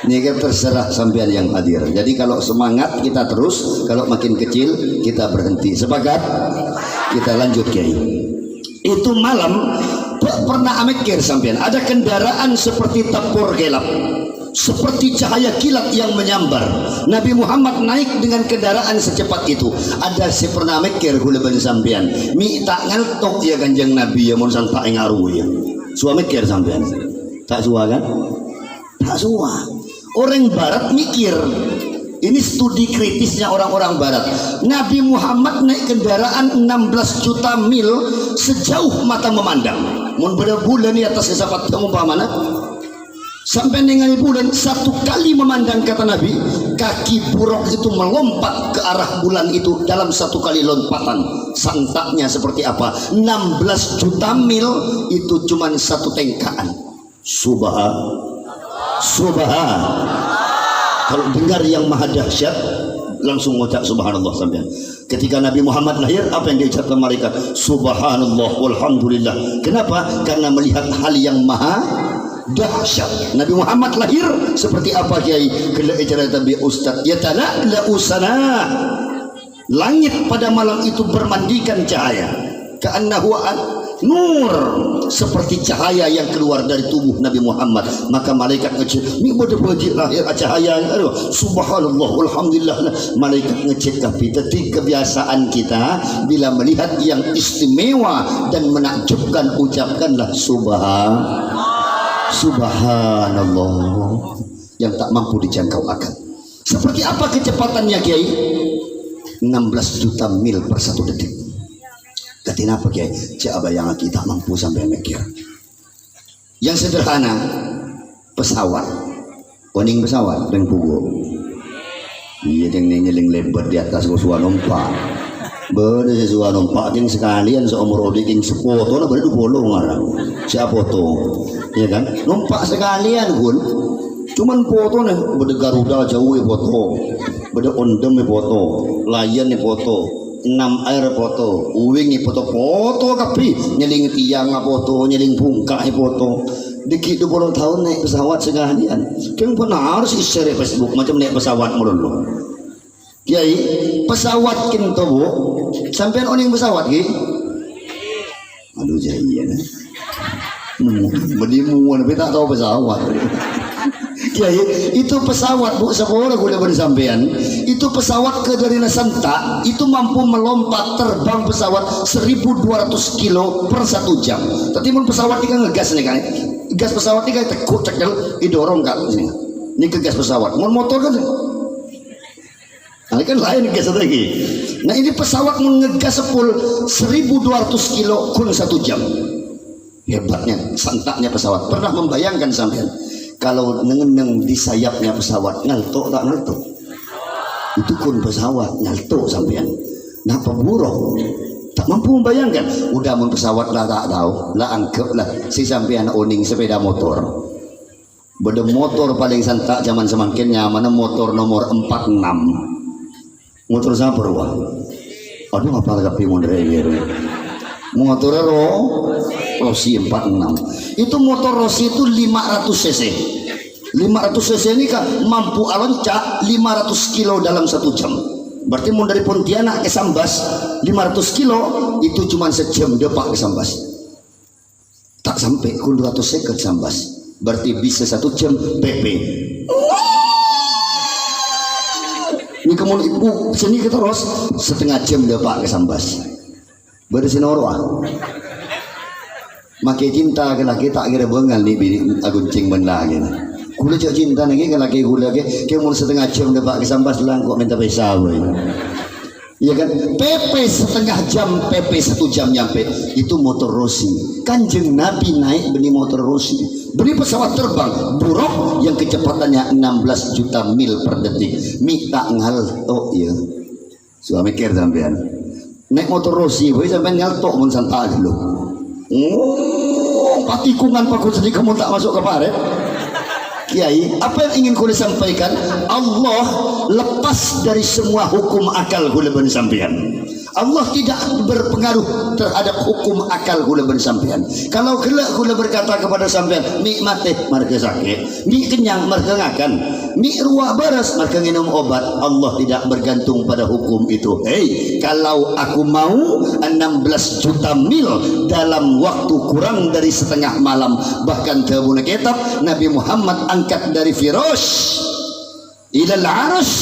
Ini kan terserah sampean yang hadir. Jadi kalau semangat kita terus, kalau makin kecil kita berhenti. Sepakat? Kita lanjut Kiai. Itu malam pernah mikir sampean ada kendaraan seperti tempur gelap, seperti cahaya kilat yang menyambar. Nabi Muhammad naik dengan kendaraan secepat itu. Ada si pernah mikir kula ben sampean, mi tak ngeltok ya Kanjeng Nabi ya mun tak ngaruh ya. Suami mikir sampean. Tak suah kan? Tak suah. Orang barat mikir. Ini studi kritisnya orang-orang barat. Nabi Muhammad naik kendaraan 16 juta mil sejauh mata memandang. Mun pada bulan di atas sahabat kamu mana? Sampai dengan bulan satu kali memandang kata Nabi, kaki buruk itu melompat ke arah bulan itu dalam satu kali lompatan. Santaknya seperti apa? 16 juta mil itu cuman satu tengkaan. Kalau dengar yang maha dahsyat langsung mengucap subhanallah sampean. Ketika Nabi Muhammad lahir, apa yang diucapkan malaikat? Subhanallah walhamdulillah. Kenapa? Karena melihat hal yang maha dahsyat. Nabi Muhammad lahir seperti apa Kiai? Kala cerita bi ustaz ya tanala usana. Langit pada malam itu bermandikan cahaya. ka'annahu nur, seperti cahaya yang keluar dari tubuh Nabi Muhammad. Maka malaikat ngecek, ni bodoh wajib lahir cahaya. Aduh, subhanallah, alhamdulillah. Malaikat ngecek. Tapi kebiasaan kita bila melihat yang istimewa dan menakjubkan, ucapkanlah subhanallah, yang tak mampu dijangkau akal. Seperti apa kecepatannya Kiai? 16 juta mil per 1 detik. Katina apa Kiai? Cak bayang kita mampu sampai mikir. Yang sederhana, pesawat, kuning pesawat dan pugu. Iya yang nyeling lebat di atas gua numpak. Berde sesuatu numpak yang sekalian seumur odik yang sepoto na berde bolong ngarang. Siapa foto? Iya kan? Numpak sekalian pun. Cuman foto nih, berde Garuda jauh foto, berde Ondem foto, Lion foto. 6 air foto, uwing foto kapi, nyeling tiang foto, nyeling bungka foto. Dikit 20 tahun naik pesawat sekalian. Keng pernah harus share Facebook macam naik pesawat melulu. Kiai, pesawat kinto bu, sampean oning pesawat ki? Aduh jahia nah. Bedimu tapi tak tahu pesawat. Kiai, itu pesawat bu, sekolah kuda bersampean. Itu pesawat ke dari Nasanta, itu mampu melompat terbang pesawat 1200 kilo per 1 jam. Tapi mun pesawat ini kan ngegas nih kan, gas pesawat ini kan tekuk cekel, didorong kan sini. Ini ke gas pesawat, mun motor kan, nah kan lain gas lagi. Nah ini pesawat mun ngegas 1200 kilo kun 1 jam. Hebatnya, santaknya pesawat. Pernah membayangkan sampean kalau nengeneng di sayapnya pesawat ngalto tak ngalto? Itu kun pesawat ngalto sampean. Nah pemburuh tak mampu membayangkan. Udah mun pesawat lah tak tahu, lah anggap lah si sampean oning sepeda motor. Beda motor paling santak zaman semakin nyaman motor nomor 46. Motor siapa ruang? Aduh apa lagi mundur ya? Motor Rossi 46. Itu motor Rossi itu 500 cc. 500 cc ini kan mampu aloncak 500 kilo dalam 1 jam. Berarti mau dari Pontianak ke Sambas 500 kilo itu cuma sejam depak ke Sambas. Tak sampai kun 200 seket Sambas. Berarti bisa 1 jam PP. Ini kemudian ibu sini kita terus setengah jam depak ke Sambas. Bersinoro makai cinta ke laki tak kira bengal ni bini aguncing benda lagi. Kula cak cinta lagi ke laki kula ke kemul setengah jam dapat kesambas lang kok minta pesa boy. Iya kan? PP setengah jam, PP 1 jam nyampe. Itu motor Rossi. Kanjeng Nabi naik beli motor Rossi. Beli pesawat terbang buruk yang kecepatannya 16 juta mil per detik. Mita ngalto ya. Suami mikir sampean. Naik motor Rossi, boy sampai ngaltok mun santai dulu. Oh, patikungan pakut sedih kamu tak masuk ke paret. Kiai, apa yang ingin kau sampaikan? Allah lepas dari semua hukum akal kau lebih sampean. Allah tidak berpengaruh terhadap hukum akal kula bersampean. Kalau kelak kula berkata kepada sampean, nikmat teh marga sakit, mi kenyang marga ngakan, mi ruah baras marga minum obat, Allah tidak bergantung pada hukum itu. Hei, kalau aku mau 16 juta mil dalam waktu kurang dari setengah malam, bahkan tabuna kitab Nabi Muhammad angkat dari Firash ila al-arash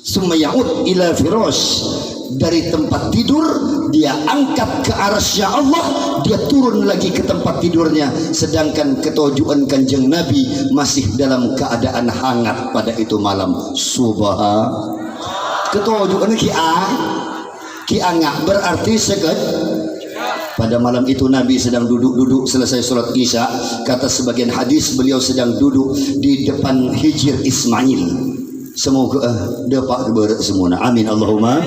summa ya'ud ila Firash, dari tempat tidur dia angkat ke arasnya Allah, dia turun lagi ke tempat tidurnya, sedangkan ketujuan kanjeng Nabi masih dalam keadaan hangat pada itu malam. Subhan ketujuan ki angak berarti seged. Pada malam itu Nabi sedang duduk-duduk selesai sholat isya. Kata sebagian hadis beliau sedang duduk di depan hijir Ismail. Semoga dapat keberat semua. Amin Allahumma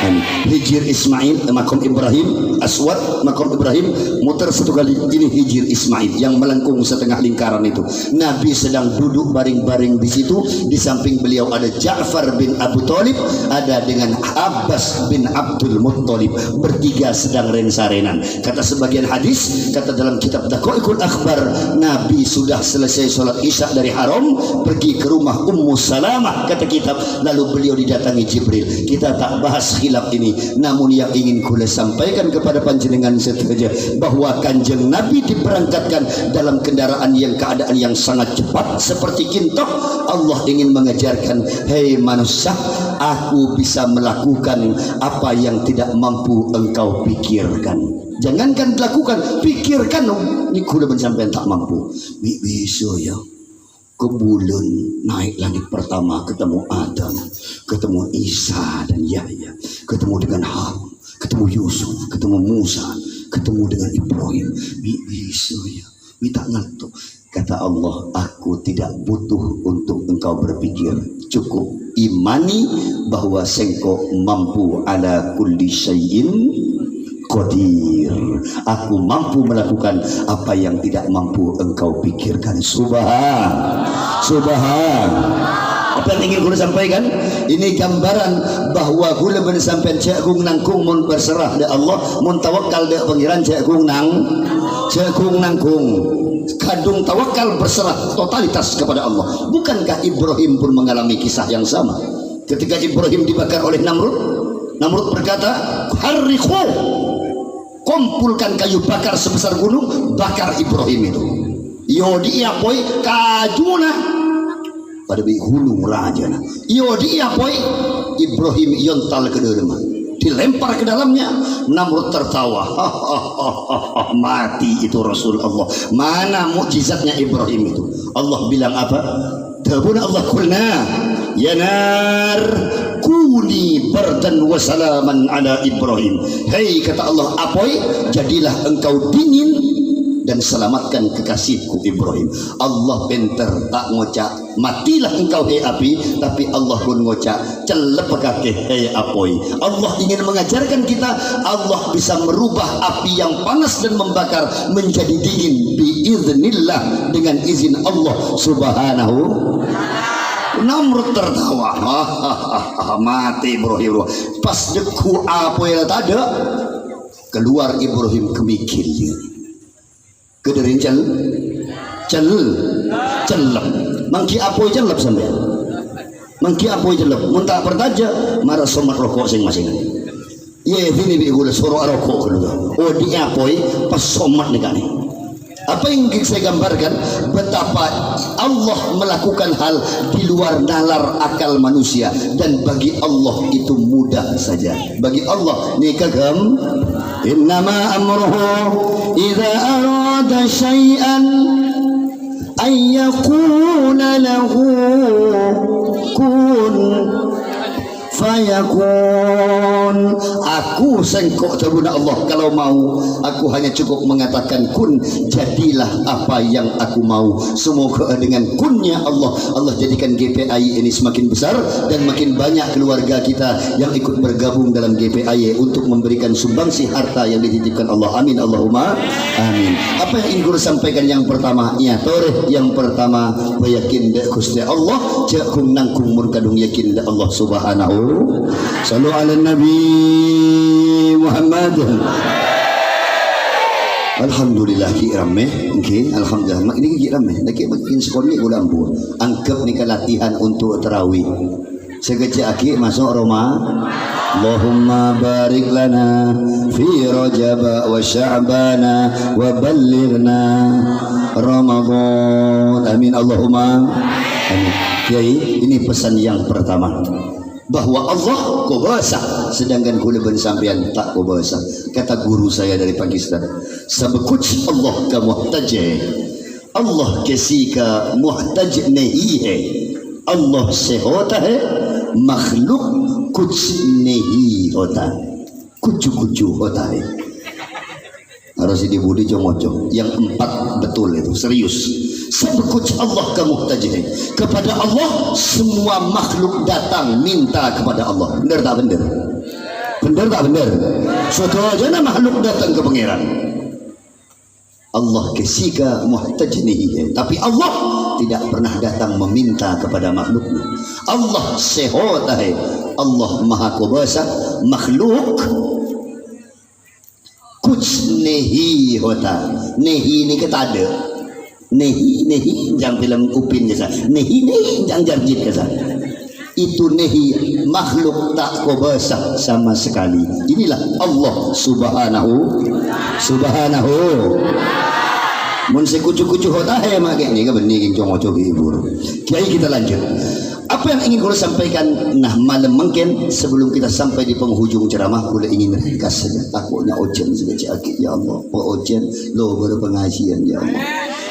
amin. Hijir Ismail, makam Ibrahim Aswad, makam Ibrahim muter 1 kali. Ini hijir Ismail yang melengkung setengah lingkaran itu. Nabi sedang duduk baring-baring di situ. Di samping beliau ada Ja'far bin Abu Thalib, ada dengan Abbas bin Abdul Muttalib. Bertiga sedang rensa-renan. Kata sebagian hadis, kata dalam kitab Daqaiqul Akhbar, Nabi sudah selesai sholat isya dari haram, pergi ke rumah Ummu Salamah kata kitab. Lalu beliau didatangi Jibril. Kita tak bahas khilaf ini, namun yang ingin kula sampaikan kepada panjenengan saja bahwa Kanjeng Nabi diberangkatkan dalam kendaraan yang keadaan yang sangat cepat seperti kintoh. Allah ingin mengajarkan, hei manusia, aku bisa melakukan apa yang tidak mampu engkau pikirkan. Jangankan lakukan, pikirkan. Ini kula sampai tak mampu. Bisa ya, ke bulan naik langit pertama, ketemu Adam, ketemu Isa dan Yahya, ketemu dengan Harun, ketemu Yusuf, ketemu Musa, ketemu dengan Ibrahim. Bisa ya, minta ngantuk. Kata Allah, aku tidak butuh untuk engkau berpikir, cukup imani bahwa sengko mampu ala kulli syai'in qadir. Aku mampu melakukan apa yang tidak mampu engkau pikirkan. Subhan. Apa yang ingin kula sampaikan? Ini gambaran bahwa kula ben sampean cek kung nangkung mun berserah de Allah, mun tawakal de pangeran cek kung nangkung. Kadung tawakal berserah totalitas kepada Allah. Bukankah Ibrahim pun mengalami kisah yang sama? Ketika Ibrahim dibakar oleh Namrud berkata, "Harriqu." Kumpulkan kayu bakar sebesar gunung, bakar Ibrahim itu. Yo dia poi kajuna pada bi gunung raja. Yo dia poi Ibrahim yontal ke dalam, dilempar ke dalamnya. Namrud tertawa. Mati itu Rasul Allah. Mana mukjizatnya Ibrahim itu? Allah bilang apa? Tabuna Allah kulna ya nar kuni bardan wa salaman ala Ibrahim. Hei kata Allah, apoi jadilah engkau dingin dan selamatkan kekasihku Ibrahim. Allah pinter, tak ngocak matilah engkau hei api, tapi Allah pun ngocak celep kake hei apoi. Allah ingin mengajarkan kita, Allah bisa merubah api yang panas dan membakar menjadi dingin biiznillah, dengan izin Allah subhanahu. Namrud tertawa. Mati Ibrahim. Pas deku apa yang ada, keluar Ibrahim kemikirnya. Kederin celep. Mangki apa celep sampai? Mangki apa celep? Muntah bertaja marah somat rokok sing-masing. Ye ini bi gula suruh rokok keluar. Oh dia apa? Pas somat nih kan. Apa yang saya gambarkan, betapa Allah melakukan hal di luar nalar akal manusia, dan bagi Allah itu mudah saja. Bagi Allah ni kagam, innama amruhu idza arada syai'an ay yaqula lahu kun fayakun. Aku sengkok tabuna Allah, kalau mau aku hanya cukup mengatakan kun, jadilah apa yang aku mau. Semoga dengan kunnya Allah jadikan GPI ini semakin besar dan makin banyak keluarga kita yang ikut bergabung dalam GPI untuk memberikan sumbangsi harta yang dititipkan Allah. Amin Allahumma amin. Apa yang ingin saya sampaikan yang pertama? Ya, toreh yang pertama, yakin dek Gusti Allah, jakung nangkung mun kadung yakin dek Allah subhanahu. Sallu ala Nabi Muhammad. Alhamdulillah ki rameh, okay. Alhamdulillah ini ki rameh. Lagi makin sekon ni ulang bu. Anggap ni latihan untuk tarawih. Sekecil aki masuk Roma. Allahumma barik lana fi Rajab wa Sya'bana wa ballighna Ramadan. Amin Allahumma amin. Kiai, ini pesan yang pertama, bahwa Allah kubasa, sedangkan kula ben sampean tak kubasa. Kata guru saya dari Pakistan, sabkuch Allah ka muhtaj, Allah किसी का मुहताज नहीं है, Allah से होता है, makhluk कुछ नहीं होता, कुछ होता है. Harus dibudi comoco. Yang empat betul itu, serius. Sebekuch Allah kemuhtajih. Kepada Allah semua makhluk datang minta kepada Allah. Benar tak benar? Benar tak benar? Suatu aja makhluk datang ke pangeran. Allah kesika muhtajnihi. Tapi Allah tidak pernah datang meminta kepada makhluknya. Allah sehotah. Allah maha kuasa, makhluk kuch nehi hota. Nehi ni kata ada. Nehi jang film Upin kesa. Nehi jang jarjit kesa. itu nehi makhluk tak kau basah sama sekali. Inilah Allah subhanahu mun sekucu-kucu hotahe make ni ka benih king congo-congo ibu. Kiai kita lanjut. Apa yang ingin kula sampaikan nah malam mungkin sebelum kita sampai di penghujung ceramah kula ingin ringkas saja. Takutnya ojen segala akik ya Allah. Ojen lo baru pengajian ya Allah.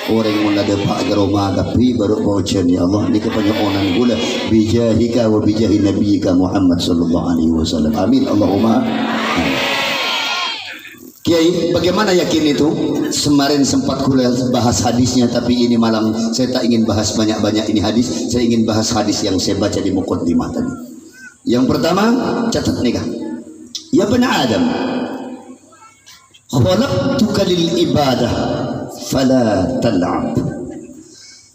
Orang yang ada pak geroma tapi baru ojen ya Allah. Ni kepanyonan kula bijahika wa bijahi nabiyika Muhammad sallallahu alaihi wasallam. Amin Allahumma. Kiai, bagaimana yakin itu? Kemarin sempat kula bahas hadisnya, tapi ini malam saya tak ingin bahas banyak-banyak ini hadis. Saya ingin bahas hadis yang saya baca di muqaddimah tadi. Yang pertama, catat nikah. Ya bani Adam, khalaqtuka lil ibadah fala tal'ab.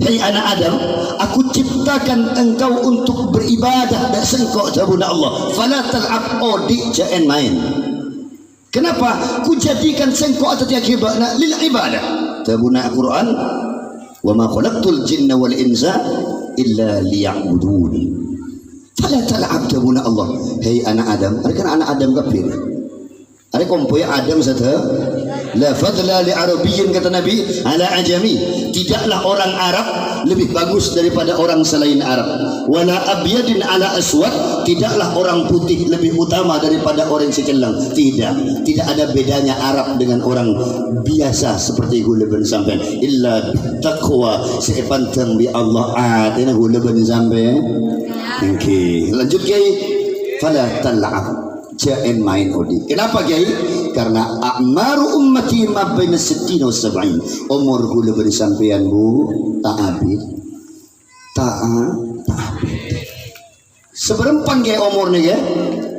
Hai anak Adam, aku ciptakan engkau untuk beribadah dan sengkok sabuna Allah. Fala tal'ab, odik jangan main. Kenapa? Ku jadikan sengkok atau tiakibana lil ibadah. Tabuna Al-Quran, wa ma khalaqtul jinna wal insa illa liya'budun. Fala tal'ab tabuna Allah. Hei anak Adam, ada kan anak Adam kafir. Ada kompoy Adam satu. La fadla li arabiyyin kata Nabi ala ajami. Tidaklah orang Arab lebih bagus daripada orang selain Arab. Wala abyadin ala aswad. Tidaklah orang putih lebih utama daripada orang sekelang. Tidak ada bedanya Arab dengan orang biasa seperti gula ben sampai. Illa taqwa sepantang bi Allah atina gula ben sampai. Okey, lanjut Kiai. Fala tal'ab. Jangan main odi. Kenapa Kiai? Karena a'maru ummati ma baina 60 wa 70. Umur gula ben sampean Bu tak habis. Tak habis. Seberempan ke umur ni ke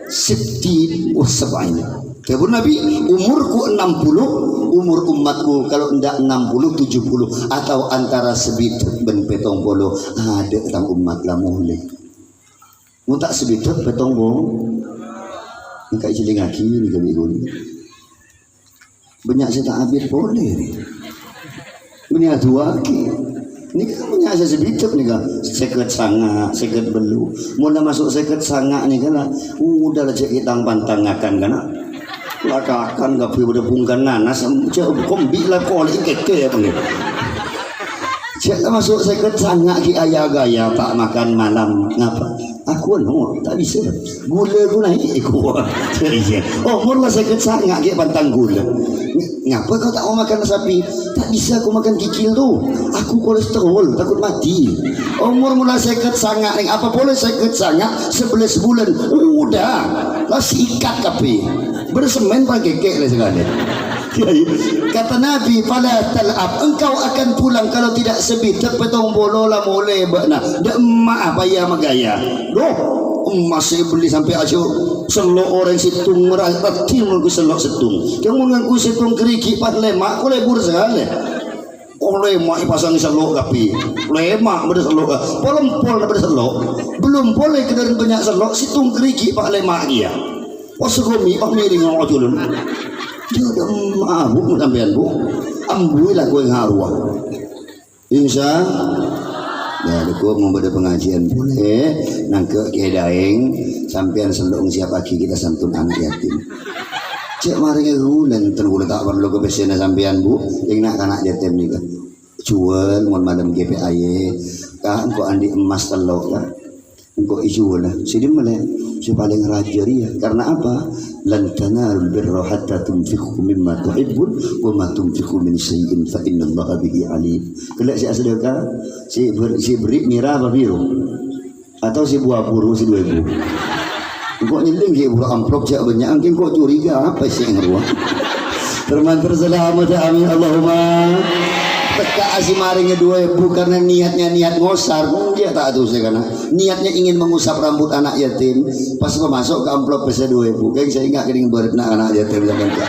60 wa 70. Kata Nabi, umurku 60, umur umatku kalau ndak 60 70 atau antara sebitut ben petong polo ada tang umat lah boleh. Mun tak sebitut petong bong. Engkau jeling aki ni kami guni. Banyak saya tak habis boleh ni. Banyak dua aki. Ni kan banyak saya sebitut ni kan. Seket sangak, seket belu. Mula masuk seket sangak ni kan lah. Udah lah cek hitang pantang akan kan lah. Lakakan gak perlu berdepungkan nanas. Cek kombi lah kolik keke apa ni. Cek lah masuk seket sangak ki ayah gaya tak makan malam. Ngapa? Aku no tak bisa. Gula tu naik aku. Oh, mula seket sangak ki pantang gula. Ngapa kau tak mau makan sapi? Tak bisa aku makan kikil tu. Aku kolesterol, takut mati. Umur mula seket sangak ni. Apa boleh seket sangak 11 bulan? Udah. Lah sikat kapi. Bersemen pakai kek lah sekali. Kata Nabi, fala tal'ab, engkau akan pulang kalau tidak sebit petong bolo lah boleh bakna. Dak emak apa ya magaya. Doh, masih beli sampai asyuk selok orang situng merah tim aku selok setung. Kamu ngaku situng keriki pat lemak, kau lebur sekali. Oh lemak pasang selok kapi. Lemak berselok. Polompol berselok. Belum boleh kedaran banyak selok situng keriki pat lemak dia. Wasugumi pak miring ngajulun. Dia dah mabuk sampean Bu. Ambuilah kowe ngaruah. Insya ya deku membaca pengajian boleh nangke Kiai Daeng sampean selong siapa lagi kita santun anak yatim. Cek mari ngulen terus tak perlu kebesena sampean Bu. Yang nak anak yatim ni kan. Cuan mon malam GPAY kah engko andi emas telok lah. Engko isu lah. Sini mele si paling raja dia. Karena apa? Lan tanalul birra hatta tunfiqu mimma tuhibbun wa ma tunfiqu min shay'in fa innallaha bihi alim. Kelak si sedekah si beri merah apa biru atau si buah buru si 2000. Engko nyeling ke buah amplop jak banyak angkin kok curiga apa sih yang ruang. Termantar selamat amin Allahumma. Teka si maringnya 2000 karena niatnya niat ngosar. Dia tak tahu saya karena niatnya ingin mengusap rambut anak yatim. Pas masuk ke amplop pesa 2000. Kayak saya ingat kening berenang anak yatim zaman kan.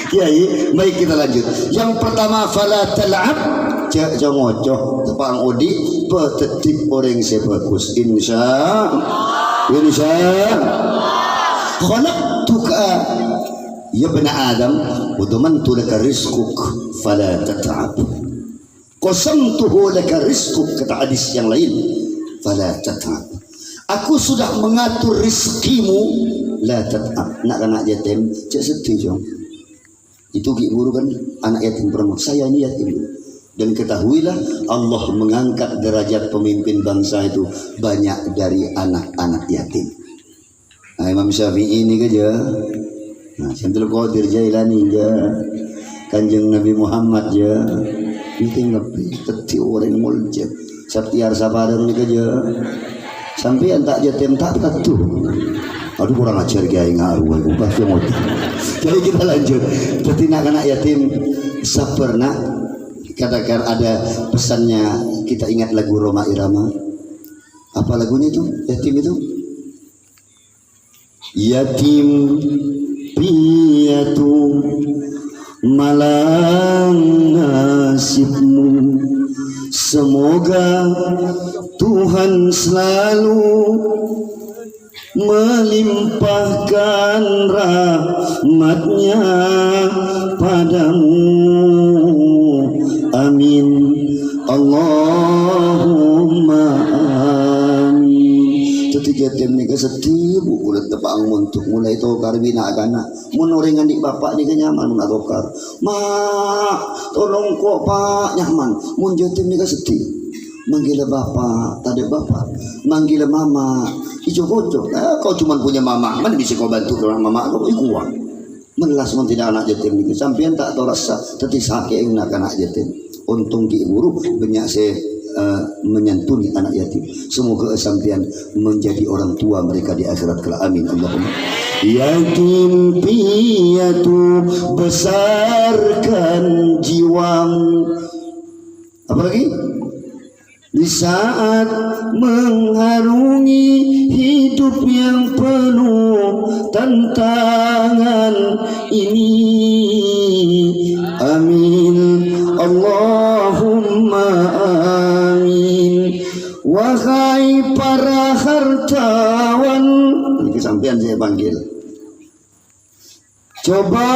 Kiai, baik kita lanjut. Yang pertama fala tal'ab, jangan ngocoh tepang odi petetip orang sebagus insya khalaqtuka ya bani Adam wa damantu laka rizquk fala tat'ab. Qasamtuhu laka rizquk, kata hadis yang lain, fala tat'ab. Aku sudah mengatur rizkimu, la tat'ab. Nak anak yatim, cek sedih jong. Itu Ki Guru kan anak yatim perempuan. Saya ini yatim. Dan ketahuilah Allah mengangkat derajat pemimpin bangsa itu banyak dari anak-anak yatim. Nah, Imam Syafi'i ini kerja. Nah, Syaikhul Qadir Jailani je, Kanjeng Nabi Muhammad je. Ini lebih keti orang mulja. Saptiar Sapadang ni kerja. Sampai tak yatim tak tu. Aduh kurang ajar kiai ngaruh aku pasti mau. Jadi kita lanjut. Jadi anak yatim pernah katakan ada pesannya, kita ingat lagu Roma Irama. Apa lagunya itu? Yatim itu? Yatim piatu malang nasibmu, semoga Tuhan selalu melimpahkan rahmatnya padamu, amin Allahumma amin. Ketika tim ni kesedih bu ulat tepang untuk mulai tokar bina agana mun orengan di bapak ni kenyaman mun tokar mak tolong kok pak nyaman mun jatim ni kesedih manggil bapak tadi bapak manggil mama ijo koco kau cuma punya mama mana bisa kau bantu orang mama kau ikuan melas mun tidak anak jatim ni sampean tak tahu rasa teti sakit nak anak jatim. Untung Ki Guru banyak saya menyantuni anak yatim. Semoga sampean menjadi orang tua mereka di akhirat kelak. Amin Allahumma. Yatim piatu besarkan jiwamu. Apa lagi? Di saat mengharungi hidup yang penuh tantangan ini, amin Allahumma amin. Wahai para hartawan, ini kesampian saya panggil, coba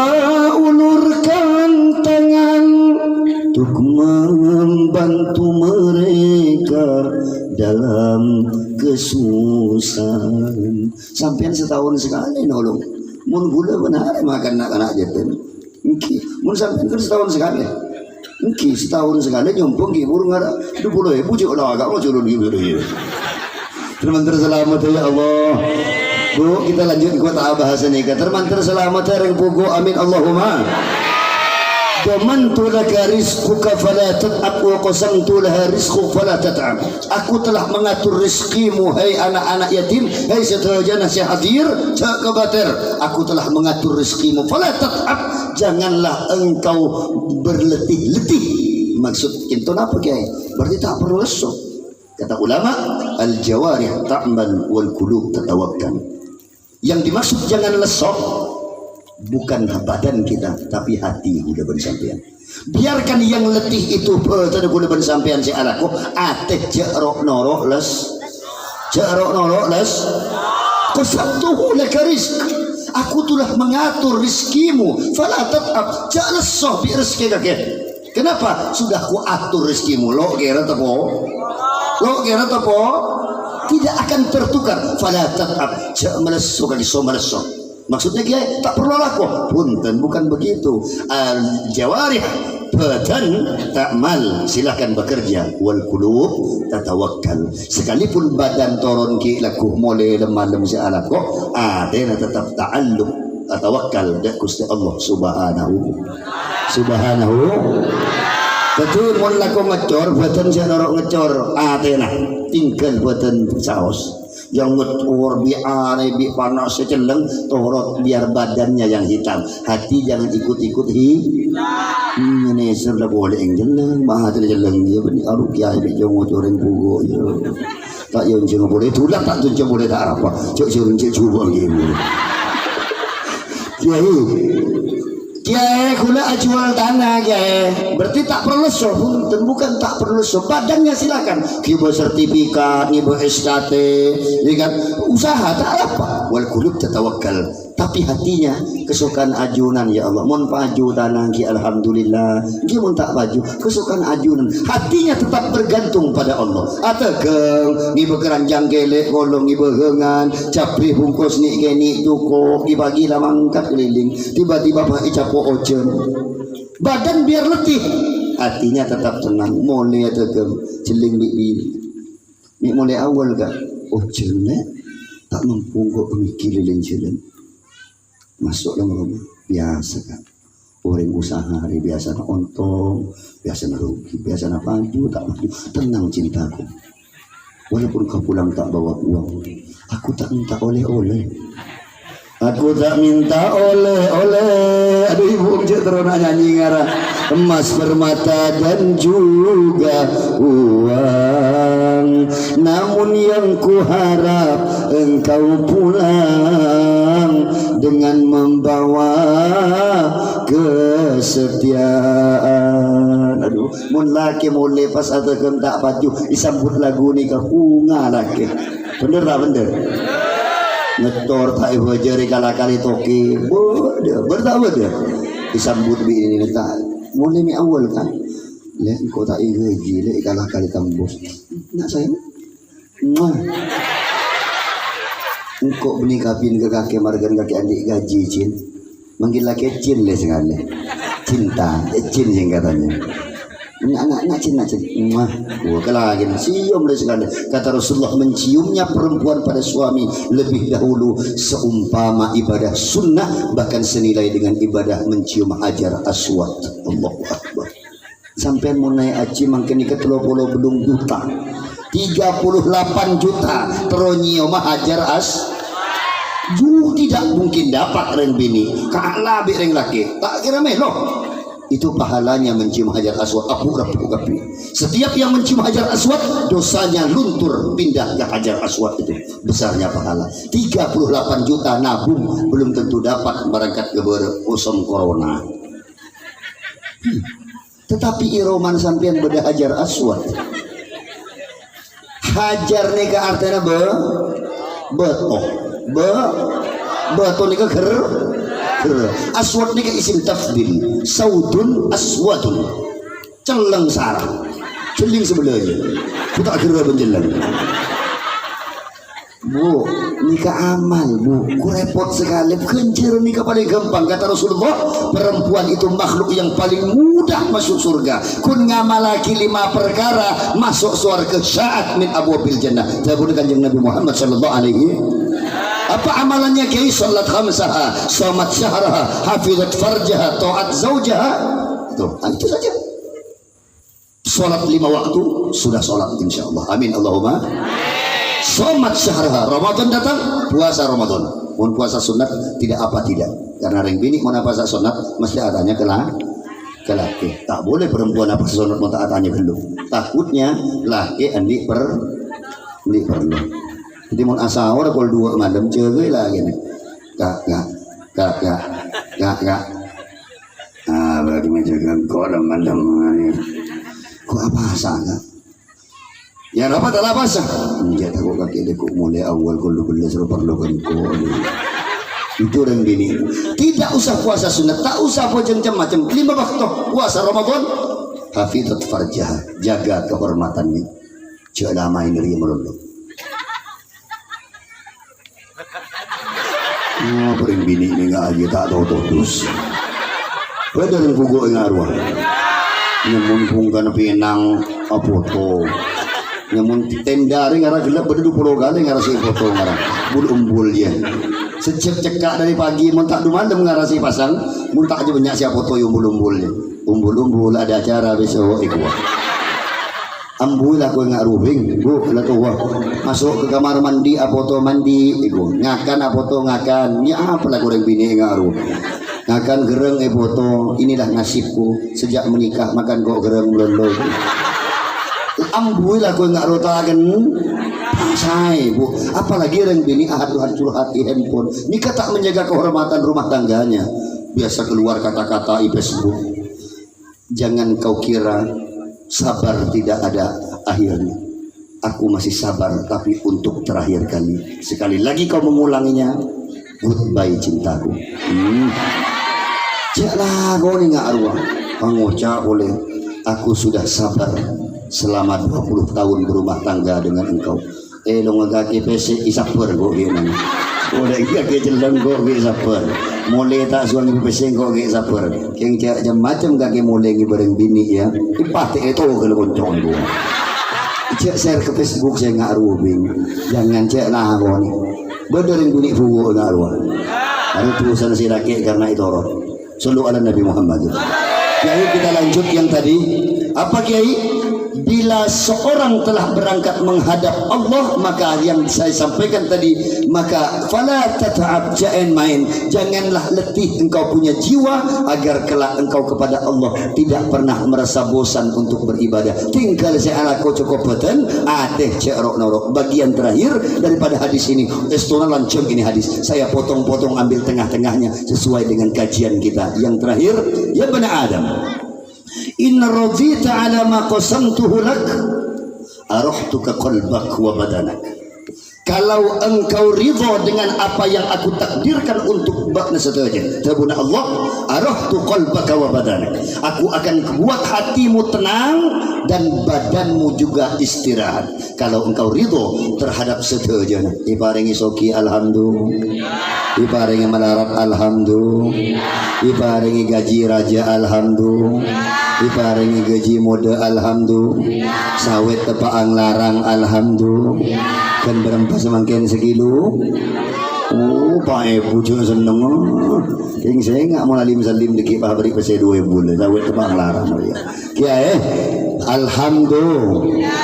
ulurkan tangan untuk membantu mereka dalam kesusahan. Sampean setahun sekali nolong. Mun gula benar makan anak-anak yatim. Mungkin mun sampean kan setahun sekali. Mungkin setahun sekali nyompong Ki Guru ngara 20.000 cuk lah agak mau curun gitu. Termantar selamat ya Allah. Bu, kita lanjut kota bahasa nikah. Termantar selamat ya ring pugu amin Allahumma. Damantu laka rizquka fala tat'ab wa qasamtu laha rizquk fala tat'ab. Aku telah mengatur rizkimu hai anak-anak yatim, hai setajana si hadir cak kebater. Aku telah mengatur rizkimu fala tat'ab, janganlah engkau berletih-letih. Maksud kinto apa kiai? Berarti tak perlu lesu. Kata ulama, al jawarih ta'mal wal qulub tatawakkal. Yang dimaksud jangan lesok bukan badan kita tapi hati udah bersampean. Biarkan yang letih itu tadi udah bersampean si anakku ate jerok norok les qasabtuhu laka rizq. Aku telah mengatur rizkimu fala tat'ab, jangan lesoh bi rezeki kakek. Kenapa? Sudah ku atur rizkimu. Lo kira tepo tidak akan tertukar. Fala tat'ab, jangan melesoh kali so melesoh. Maksudnya kiai tak perlu laku punten, bukan begitu. Al jawarih badan ta'mal, silakan bekerja, wal qulub tatawakkal. Sekalipun badan toron ki laku mulai lemah si alako adena tetap ta'alluq tatawakkal dak Gusti Allah subhanahu. Betul mun laku ngecor badan si norok ngecor adena tinggal badan saos yang ngetur biar panas seceleng torot biar badannya yang hitam, hati jangan ikut-ikut ini sudah boleh yang jeleng mah jeleng dia beni aruk kiai be jongo coreng pugo yo tak yang jengo boleh tulang tak tunjuk boleh tak apa cok curun cek coba gitu kiai kula jual tanah kiai berarti tak perlu leso dan bukan tak perlu leso badannya silakan kiba sertifikat kiba SKT kan usaha tak apa wal qulub tatawakkal tapi hatinya kesukaan ajunan. Ya Allah, mun paju tanang ki alhamdulillah, ki mun tak paju kesukaan ajunan, hatinya tetap bergantung pada Allah. Ategeng ngi bekeranjang gelek kolong ngi behengan capri bungkus ni keni tuko dibagi lah mangkat keliling, tiba-tiba pak icapo ojen badan biar letih, hatinya tetap tenang. Mulai ategeng celing bi mulai awal kan ojen tak mampu kok mikir keliling jalan masuk dalam rumah biasa kan, orang usaha hari biasa na ontong, biasa na rugi, biasa na maju tak maju, tenang cintaku. Walaupun kau pulang tak bawa uang, aku tak minta oleh-oleh, aku tak minta oleh-oleh. Aduh ibu cek terona nyanyi ngarah emas permata dan juga uang, namun yang kuharap engkau pulang dengan membawa kesetiaan. Aduh, mun laki mulai pas atakan tak baju disambut lagu ni ke bunga laki. Bener tak bener? Ngetor tak ibu jari kala-kali toki. Bertawa dia disambut bi ini tak. Mulai ni awal kan. Lek kau tak gaji, lek kala-kali tembus. Nak sayang? Engkau beli kapin ke kakek margan kakek adik gaji cin, manggil laki cin le sekali, cinta cin yang katanya, nak cin, wah kelagi cium le sekali. Kata Rasulullah, menciumnya perempuan pada suami lebih dahulu seumpama ibadah sunnah, bahkan senilai dengan ibadah mencium hajar aswad. Allahu Akbar. Sampai mulai aci makin ikat 30 belum juta. 38 juta teronyium hajar tidak mungkin dapat reng bini kalah bi reng laki tak kira melo. Itu pahalanya mencium hajar aswad. Apu-apu. Setiap yang mencium hajar aswad dosanya luntur pindah ke hajar aswad. Itu besarnya pahala. 38 juta nabung belum tentu dapat berangkat ke usum corona. Tetapi iroman sampean beda hajar aswad. Hajar ni ke artinya betul ni ke ger aswad ni ke isim tafdil, saudun aswadun, celeng sarang celing sebelahnya kita kira penjelang. Bu, nikah amal bu, ku repot sekali. Kencir nikah paling gampang. Kata Rasulullah, perempuan itu makhluk yang paling mudah masuk surga. Kun ngamalaki 5 perkara masuk surga syaat min abwabil jannah. Jabun kanjeng Nabi Muhammad sallallahu alaihi. Apa amalannya kiai? Salat khamsaha, shamat syahraha, hafizat farjaha, taat zaujaha. Itu saja. Salat 5 waktu sudah salat insyaallah. Amin Allahumma. Somat syahraha, Ramadan datang, puasa Ramadan. Mun puasa sunat tidak apa tidak, karena reng bini mau puasa sunat mesti adanya ke laki. Tak boleh perempuan apa sunat mau tak adanya belum. Takutnya laki andi perlu. Jadi mun asawar kalau 2 malam cegai lah gini. Kak. Berarti menjaga kau malam ini. Kau apa asal? Ya dapat adalah bahasa. Menjadi aku kaki dekuk mulai awal kalau seru perlu kan itu orang bini. Tidak usah puasa sunat, tak usah puasa macam 5 waktu puasa Ramadan. Hafizat farjah, jaga kehormatannya. Jangan main dari melulu. Orang bini ini nggak aja tak tahu terus. Pada yang kugo ngaruh. Namun pungkan pinang apa tu. Namun tendari ngara gelap berdua 20 kali ngara si foto ngara bul umbul dia sejak cekak dari pagi mentak malam ngara si pasang muntak aja banyak siapa foto umbul ada acara besok ikut ambul aku nggak rubing bu lah tuh masuk ke kamar mandi foto mandi ikut ngakan foto ngakan ya apa lah goreng bini ngaruh ngakan gereng foto inilah nasibku sejak menikah makan kok gereng melolo ambuil aku nggak rotakan saya bu, apalagi orang bini hancur hati handphone nikah tak menjaga kehormatan rumah tangganya, biasa keluar kata-kata Facebook. Jangan kau kira sabar tidak ada akhirnya. Aku masih sabar tapi untuk terakhir kali. Sekali lagi kau mengulanginya Goodbye cintaku. Janganlah kau ni ngak arwah. Pengucap oleh aku sudah sabar selama 20 tahun berumah tangga dengan engkau. Lo ngagaki pesek isaper kau gini. Udah ngagaki jelang kau gini isaper. Mulai tak suang ibu pesek kau gini isaper. Keng cak jam macam kaki mulai ngibareng bini ya. Ipate itu kalau koncong gua. Cak share ke Facebook saya ngak rubing. Jangan cak lah kau ni. Berdering bunyi fugu ngak arwah. Hari tulisan si rakyat karena itu orang. Sallu ala Nabi Muhammad. Kiai, kita lanjut yang tadi. Apa Kiai? Bila seorang telah berangkat menghadap Allah, maka yang saya sampaikan tadi, maka fala tata'ab, jangan main, janganlah letih engkau punya jiwa agar kelak engkau kepada Allah tidak pernah merasa bosan untuk beribadah. Tinggal saya kau cukup beten ateh cerok norok. Bagian terakhir daripada hadis ini, estona lancung ini hadis. Saya potong-potong ambil tengah-tengahnya sesuai dengan kajian kita. Yang terakhir, ya bani Adam, in radita ala ma qasamtuhu lak arahtuka qalbak wa badanak. Kalau engkau ridha dengan apa yang aku takdirkan untuk bakna seterusnya, tabuna Allah, arahtu qalbaka wa badanak. Aku akan buat hatimu tenang dan badanmu juga istirahat. Kalau engkau ridha terhadap seterusnya, iparingi soki alhamdulillah, iparingi melarat alhamdulillah, iparingi gaji raja alhamdulillah, iparingi gaji mode alhamdulillah, sawit tepaang larang alhamdulillah. Kan berempat semangkin sekilo. Oh, Pak Ibu juga seneng. King saya nggak mau lalim salim dikit bah beri pasal 2 bulan. Sawit terbang larang dia. Kia alhamdulillah.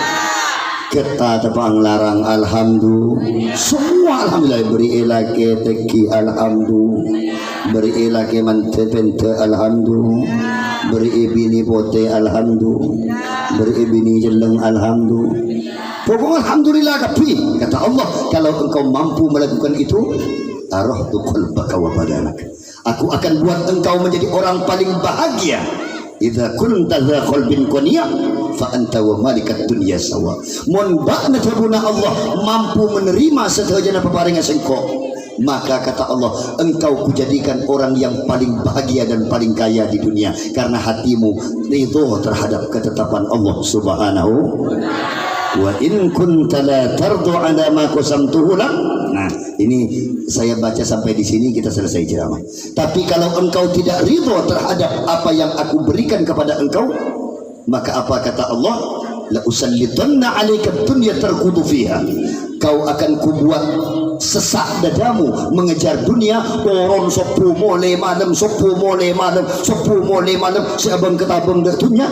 Kita tepang larang alhamdulillah. Semua alhamdulillah. Beri elake teki alhamdulillah. Beri elake mantepente alhamdulillah. Beri bini pote alhamdulillah. Beri bini jeleng alhamdulillah. Pokoknya alhamdulillah kapi. Kata Allah, kalau engkau mampu melakukan itu, arahtu qalbaka wa badanak. Aku akan buat engkau menjadi orang paling bahagia. Idza kunta dza qalbin qaniya fa anta wa malikat dunya sawa. Mun ba'na tabuna Allah mampu menerima sedaya peparingan engkau, maka kata Allah, engkau kujadikan orang yang paling bahagia dan paling kaya di dunia karena hatimu ridho terhadap ketetapan Allah Subhanahu. Wa in kunta la tardu ala ma qasamtuhu lak. Nah, ini saya baca sampai di sini kita selesai ceramah. Tapi kalau engkau tidak ridho terhadap apa yang aku berikan kepada engkau, maka apa kata Allah? La usallitanna 'alaika dunya tarkudu fiha. Kau akan kubuat sesak dadamu mengejar dunia. Orang sopu mole malam, sopu mole malam, sopu mole malam, seabang ketabang dah dunia.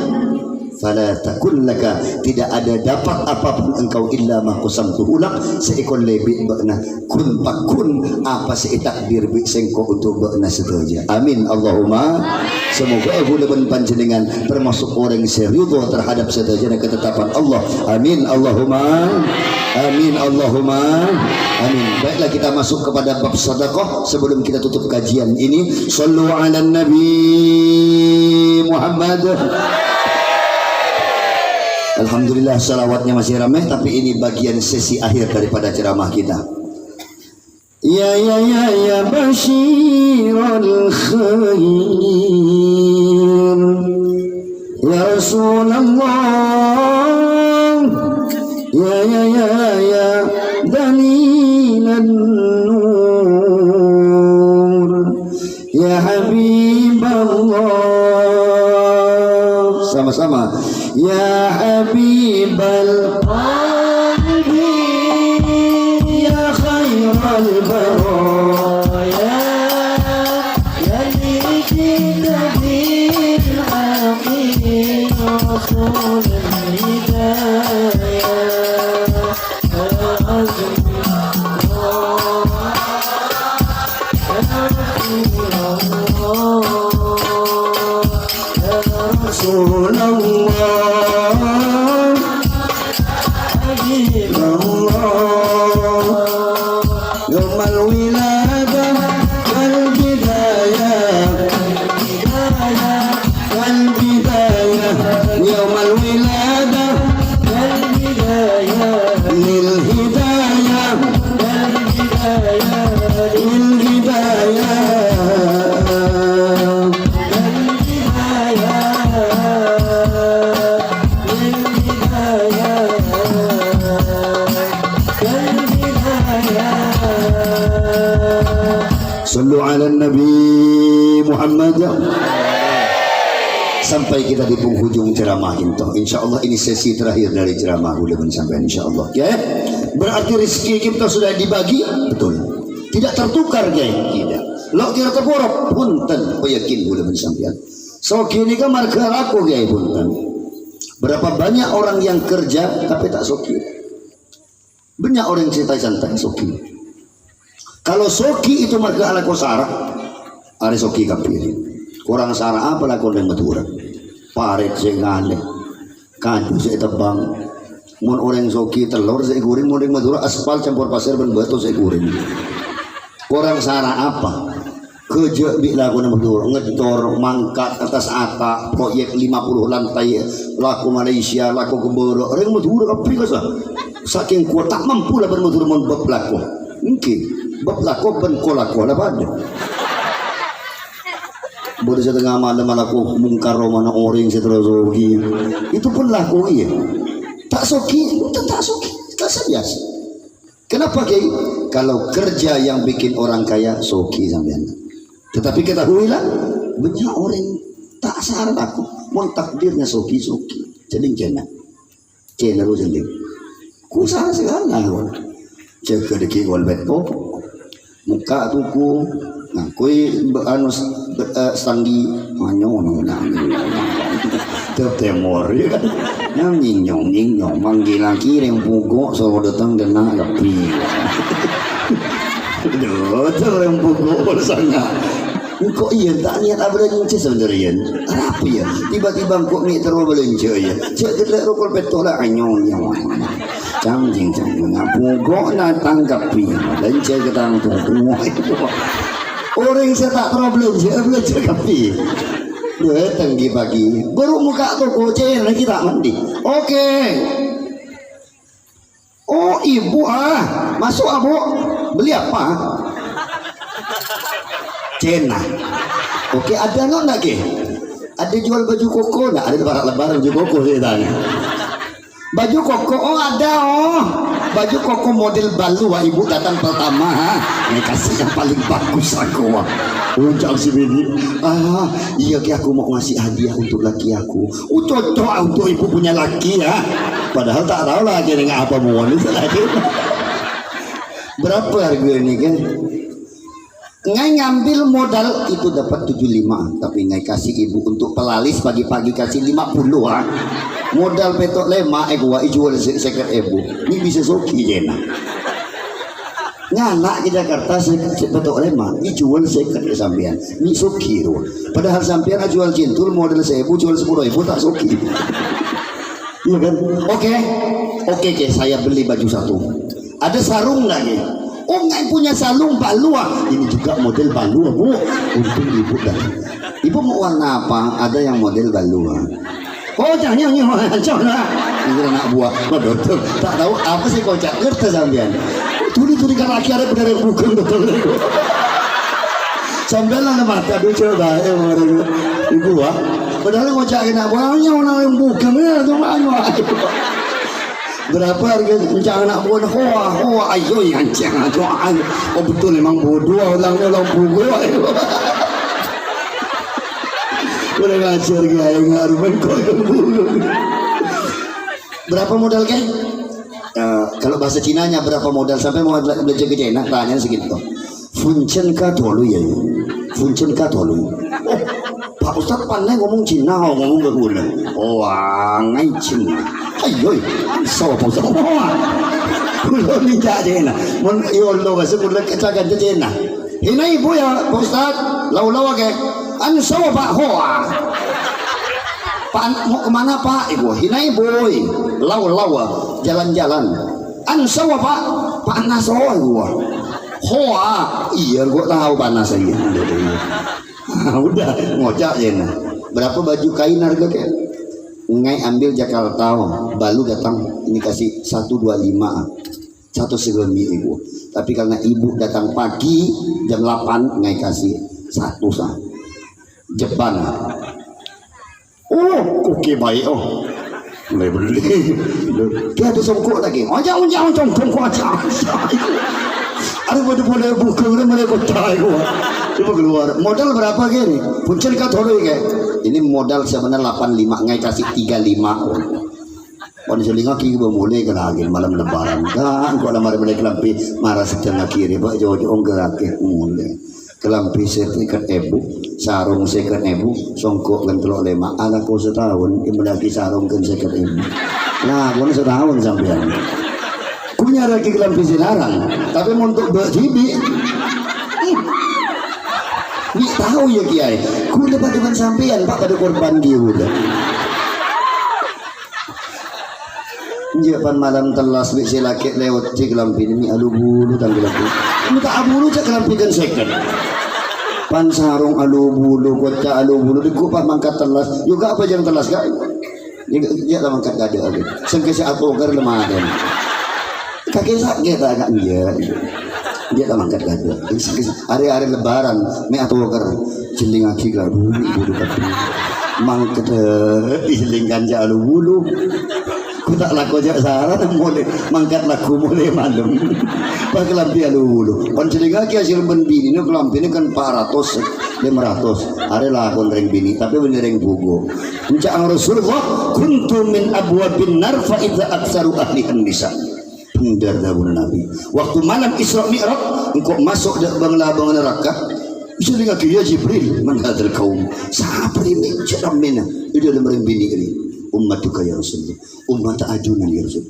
Fala takun laka, tidak ada dapat apapun engkau illa ma qasamtuhu lak, seekor lebih bakna kun pakun apa setakdir bi sengko untuk bakna seterusnya. Amin Allahumma. Semoga ulun panjenengan termasuk orang serius terhadap seterusnya ketetapan Allah. Amin Allahumma. Amin Allahumma. Amin. Baiklah, kita masuk kepada bab sedekah sebelum kita tutup kajian ini. Sallu ala Nabi Muhammad. Alhamdulillah salawatnya masih ramai, tapi ini bagian sesi akhir daripada ceramah kita. Ya ya ya ya basyirul khair ya Rasulullah, ya ya ya ya dalilan nur, ya Habiballah. Sama-sama. Ya Habibal qalbi ya khairal baraya ya lidika bil haqi rasul hidayah ya azim Rasulullah, يوم الولادة والبداية والبداية يوم الولادة والبداية للهداية والبداية Muhammad. Sampai kita di penghujung ceramah itu. Insyaallah ini sesi terakhir dari ceramah udah sampai insyaallah. Ya. Berarti rezeki kita sudah dibagi, betul. Tidak tertukar, ya. Tidak. Lo kira terborok punten, yakin udah sampean. So kini kan marga laku, ya punten. Berapa banyak orang yang kerja tapi tak soki. Banyak orang yang santai-santai soki. Kalau soki itu marga ala kosara, ada soki kapiri. Kurang sarah apa lah kau yang Madura? Paret saya ngale, kaju saya tebang. Mun orang soki telur saya goreng, mun orang Madura aspal campur pasir dan batu saya goreng. Kurang sarah apa? Kerja bila kau yang Madura ngedor mangkat atas atap proyek 50 lantai laku Malaysia laku Keboro. Orang Madura kapri kasah. Saking kuat tak mampu lah bermadura mun bab laku. Mungkin bab laku ben kolako lah pada. Boleh setengah malam aku mungkar mana orang seterus soki. Itu pun laku iya. Tak soki, tak soki, tak biasa. Kenapa Kiai? Kalau kerja yang bikin orang kaya soki sampean. Tetapi ketahuilah banyak orang tak saran aku. Mau takdirnya soki. Jadi kena lu jadi. Ku salah segala. Jaga deki wal beto. Muka tuku. Nah, kui anu stanggi manyon temor ya kan yang nyinyong manggil lagi yang pukul so datang dan ngapi tuh yang pukul sangat kok iya tak niat apa lagi macam sebenarnya apa ya tiba-tiba kok ni terus belanja ya cek gelak rokok betul lah anyong canggih ngapukul na tanggapi dan cek ketang tu orang saya tak problem saya belajar kapi dua tenggi pagi baru muka toko cek lagi tak mandi oke. Oh ibu masuk abu beli apa cena oke ada nggak lagi ada jual baju koko nggak ada lebaran baju koko saya tanya baju koko ada baju koko model balu ibu datang pertama ini kasih yang paling bagus aku ucap si Bini iya aku mau ngasih hadiah untuk laki aku cocok untuk ibu punya laki ya padahal tak tahu lah kira apa mau lagi berapa harga ini kan ngai ngambil modal itu dapat 75 tapi ngai kasih ibu untuk pelalis pagi-pagi kasih 50 modal petok lema gua jual seket ibu ini bisa soki jena nganak ke Jakarta petok lema dijual seket sampean ini soki tuh padahal sampean jual cintul modal 1000 jual 10.000 tak soki iya kan oke saya beli baju satu ada sarung lagi nggak punya sarung balua ini juga model balua bu untung ibu dah ibu mau warna apa ada yang model balua jangan ini anak buah betul tak tahu apa sih kocak ngerti sampean tuli kan laki ada benar bukan betul sampean ada mata dulu coba ibu padahal kocak anak buahnya orang yang bukan itu berapa harga kencang anak buah hoa ayo yang kencang betul memang bodoh orangnya orang bugo udah ngajar gaya ngaruman kok berapa modal kan kalau bahasa Cinanya berapa modal sampai mau belajar ke Cina tanya segitu funcen ka tolu ya funcen ka tolu Pak Ustaz pandai ngomong Cina ngomong berguna ngai Cina ayo so Pak Ustaz belum minta Cina mun yolo bahasa kuda kecakan Cina ini ibu ya Pak Ustaz lau ke anu sawa Pak Pak mau kemana Pak ibu hinai boy lau jalan-jalan anu sawa Pak nasawa gua iya gua tahu panas aja udah ngocak ya berapa baju kain harga kayak ngai ambil Jakarta balu datang ini kasih 125 satu segemi ibu tapi karena ibu datang pagi jam 8 ngai kasih satu sah Jepang oke baik mulai beli dia ada songkok lagi jangan songkok aja ada pada bukan mulai kotak Coba keluar. Modal berapa gini? Puncen kat hore kayak. Ini modal sebenarnya 85 ngai kasih 35. Wan selinga ki mulai kena lagi malam lebaran. Kan kok lamar balik kelampi marah setengah kiri Pak Jojo ongerake mulai. Kelampi setikat ebu, sarung seket ebu, songkok kan telok lema. Anak kau setahun, ibu lagi sarung kan seket ebu. Nah, kau setahun sampean. Punya lagi kelampi sinarang, tapi untuk berjibi. Ni tahu ya kiai, ku dapat dengan sampean Pak pada korban dia udah. Japan malam telas bi silakit lewat cik lampi ini alu bulu tampil aku. Ini tak bulu cak lampi kan second. Pan sarung alu bulu kocak alu bulu di kupat mangkat telas. Juga apa yang telas kan? Dia tak mangkat ada ada. Sengkesi atogar lemah ada. Kaki sakit agak dia. Dia tak mangkat ada. Hari-hari lebaran me atogar jeling aki garu bulu tapi mangkat diselingkan cak alu bulu. Ku tak laku jak saran mulai mangkat laku mulai malam pakai lampi alu pan celinga ki hasil ben bini no lampi ini kan 400 500 are lakon reng bini tapi bener reng bugo encak Rasulullah kuntum min abwabin nar fa idza aktsaru ahli an-nisa bener dawuh Nabi waktu malam Isra Mi'raj engkau masuk ke bang neraka bisa dengar dia Jibril man hadzal kaum siapa ini cak mina itu dalam reng bini ini ummatuka ya Rasulullah umat ajunan ya Rasul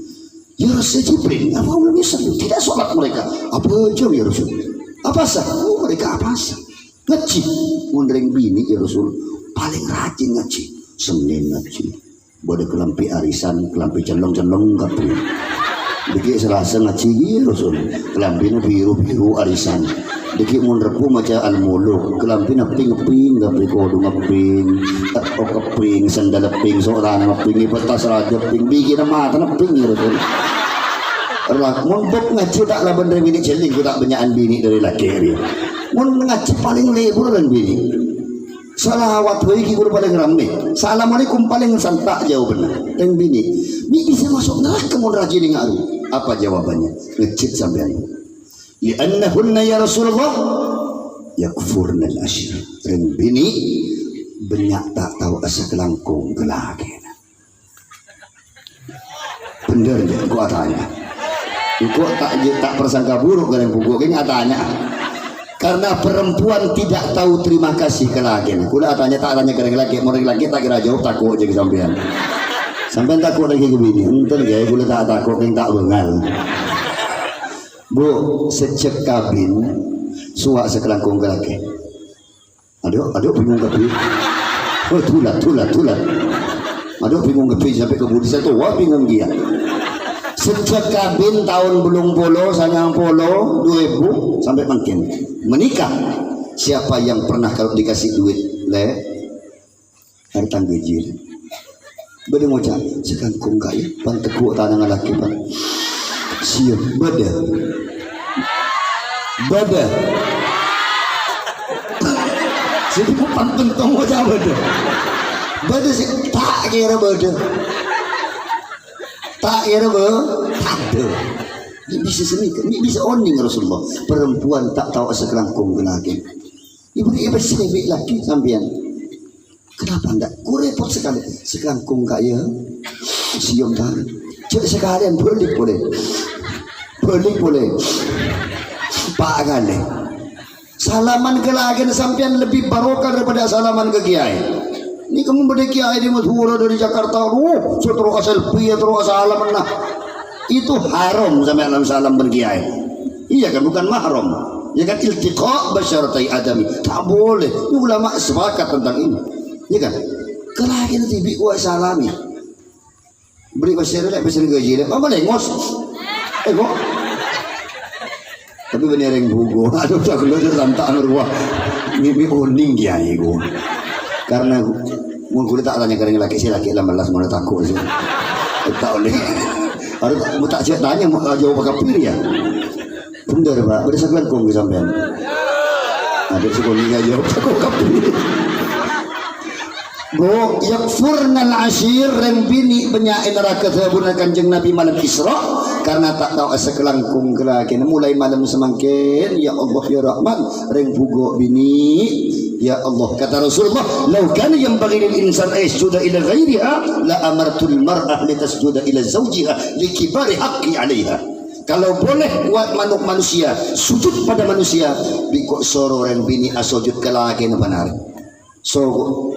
ya Rasul Jibril apa belum bisa tidak sholat mereka apa jam ya Rasul apa sah mereka apa sah ngaji mundering bini ya Rasul paling rajin ngaji Senin ngaji boleh kelampi arisan kelampi celong-celong kapu dikit Selasa ngaji ya Rasul kelampi biru-biru arisan dikit mun repu maca al-muluk kelampi ngeping gapi kodu ngeping keping sandal ngeping seorang ngeping betas raja ngeping bikin mata ngeping ya Rasul mun bok ngaji tak lah bener bini celing ku tak banyakan bini dari laki dia mun ngaji paling lebur dan bini salawat we iki kudu paling rame assalamualaikum paling santak jauh benar yang bini bisa masuk neraka mun rajin ngaru apa jawabannya ngecit sampean li'annahunna ya Rasulullah yakfurna al-ashir ring bini banyak tak tahu asa kelangkung gelake bener ya gua tanya gua tak persangka buruk dengan buku ini tanya karena perempuan tidak tahu terima kasih ke laki kula tanya tak tanya ke laki mau laki tak kira jawab takut jadi sampean takut lagi ke bini enten ya kula tak takut yang tak bengal Bu, sejak kabin suak sekelangkung ke laki. Aduh bingung kepi. Oh tulat. Aduh bingung kepi sampai ke budi saya tua bingung dia. Sejak kabin tahun belum polo, sayang polo 2000 sampai makin menikah. Siapa yang pernah kalau dikasih duit le harta gaji. Bade ngoca sekelangkung kaya pan teguh tanang laki pan. Siap bada jadi pantun tong aja bada sih tak kira bada ini bisa seni ini bisa oning Rasulullah perempuan tak tahu asa kelangkung lagi ibu sini lagi sampean kenapa enggak ku repot sekali sekelangkung kaya siom dah cek sekalian boleh Pak Gale salaman ke lagi sampean lebih barokah daripada salaman ke kiai ini kamu berdek kiai di Madura dari Jakarta terus asal pia terus salaman nah itu haram sampai alam salam berkiai iya kan bukan mahram ya kan iltiqa basyaratai adami tak boleh ini ulama sepakat tentang ini ya kan ke lagi nanti biwa salami beri pasir gaji apa lengos kok tapi bener yang bugo aduh tak keluar santak ruah mimi oning ya ibu karena mungkin tak tanya kering laki si laki lama las mana takut sih tak oleh harus tak cek tanya mau jawab kapir ya bener Pak beri sekian kong sampean ada sekolah jawab takut kapir Bo yakfurnal ashir rem bini penyain neraka sabuna kanjeng Nabi malam Isra karena tak tahu asa kelangkung kelaki mulai malam semangkin ya Allah ya Rahman ring bugo bini ya Allah kata Rasulullah law kana yanbaghi lil insan yasjuda ila ghairiha la amartul mar'ah litasjuda ila zawjiha likibari haqqi 'alaiha. Kalau boleh buat manusia sujud pada manusia biko soro ren bini asujud ke laki na benar so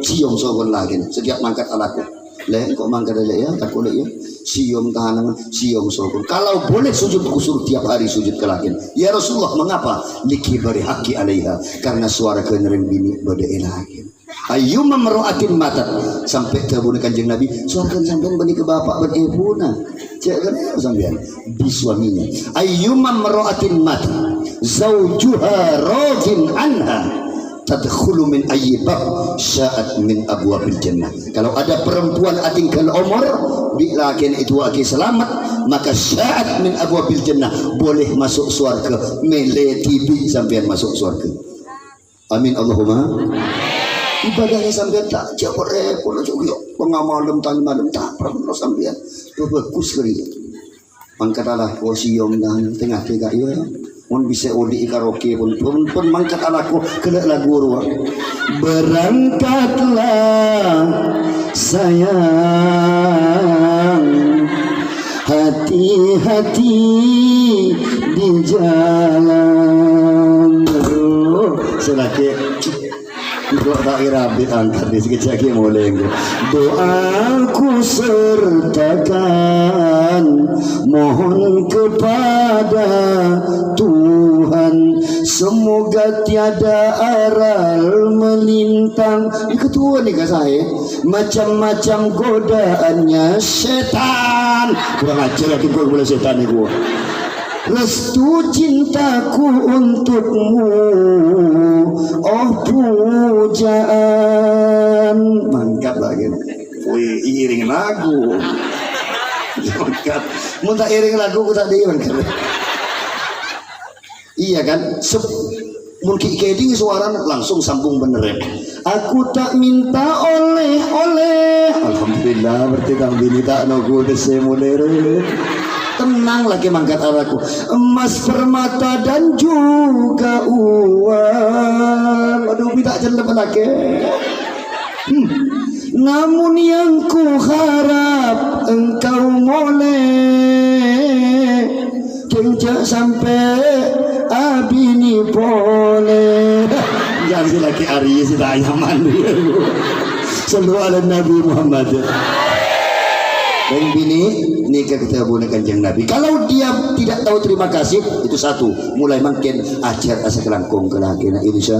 siom so lagi setiap mangkat alaku le kok mangkat le ya tak boleh ya siom tahanan siom so kalau boleh sujud kusur tiap hari sujud ke laki ya Rasulullah mengapa likibari haqqi 'alaiha karena suara kenereng bini bade lagi ayyuma mar'atin matat sampai terbunyi kanjeng Nabi suarakan sampean bani ke bapak bani ibuna cek kan sampean di suaminya ayyuma mar'atin matat zaujuha radin anha tadkhulu min ayyi bab sya'at min abwabil jannah. Kalau ada perempuan atingkal umur bilakin itu aki selamat maka sya'at min abwabil jannah boleh masuk surga meleti sampean masuk surga. Amin Allahumma. Ibadahnya sampean tak jauh repot juga pengamalan tang malam tak pernah sampean tu bagus sekali. Mangkatalah wasiom dan tengah-tengah ya. Mun bisa odi karaoke pun mangkat alaku kena lagu ruang berangkatlah sayang hati-hati di jalan selaki doa tak irabit angkat di sekejap mulai doaku sertakan mohon kepada Tuhan semoga tiada aral melintang ini ketua nih kak saya macam-macam godaannya setan kurang ajar lagi gue boleh setan nih gue restu cintaku untukmu oh pujaan mantap lagi wih iring lagu mantap muntah iring lagu ku tadi mantap iya kan mungkin keding suara langsung sambung bener aku tak minta oleh-oleh alhamdulillah berarti kang bini tak nogo dese mulere tenang lagi mangkat araku emas permata dan juga uang aduh minta jelek lagi namun yang ku harap engkau boleh kencak sampai abini boleh jangan si laki Ari si tak nyaman sallu ala Nabi Muhammad dan bini nikah kita boleh kanjeng Nabi. Kalau dia tidak tahu terima kasih itu satu mulai makin ajar asa kelangkung ke laki insya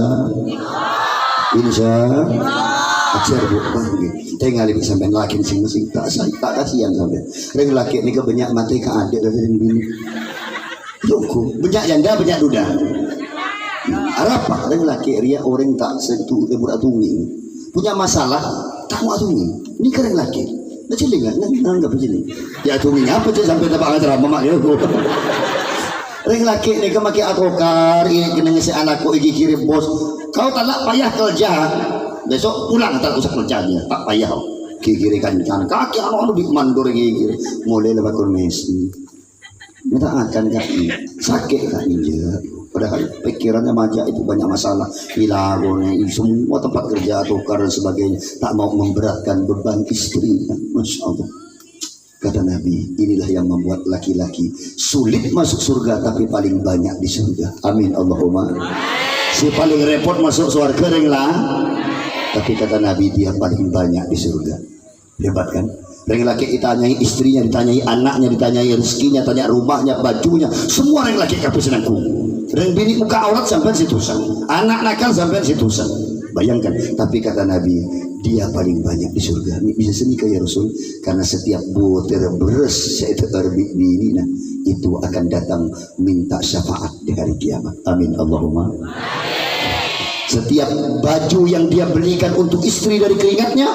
ajar bu tinggal lebih sampai laki sing-sing tak kasihan sampai ring laki ni banyak mati ke adik dari bini luku banyak janda banyak duda apa ring laki ria orang tak setu lebur atungi punya masalah tak mau atungi ni kering laki ciling kan enggak begini ya atungi apa sih sampai dapat acara mama ya ring laki ni kemaki atokar ini kena ngisi anakku iki kirim bos kau tak payah kerja besok pulang tak usah kerjanya tak payah kiri kan kaki anu lebih mandur kiri mulai lepas kurmesi minta akan kaki sakit kan injak padahal pikirannya majak itu banyak masalah hilagonya semua tempat kerja atau karena sebagainya tak mau memberatkan beban istri Masya Allah kata Nabi inilah yang membuat laki-laki sulit masuk surga tapi paling banyak di surga amin Allahumma si paling repot masuk surga ring lah tapi kata Nabi dia paling banyak di surga hebat kan ring laki ditanyai istrinya ditanyai anaknya ditanyai rezekinya tanya rumahnya bajunya semua ring laki kabeh senangku ring bini muka aurat sampai situsan anak nakal sampai situsan bayangkan tapi kata Nabi dia paling banyak di surga ini bisa seni ya Rasul karena setiap butir beres yaitu terbit bini nah itu akan datang minta syafaat di hari kiamat amin Allahumma setiap baju yang dia belikan untuk istri dari keringatnya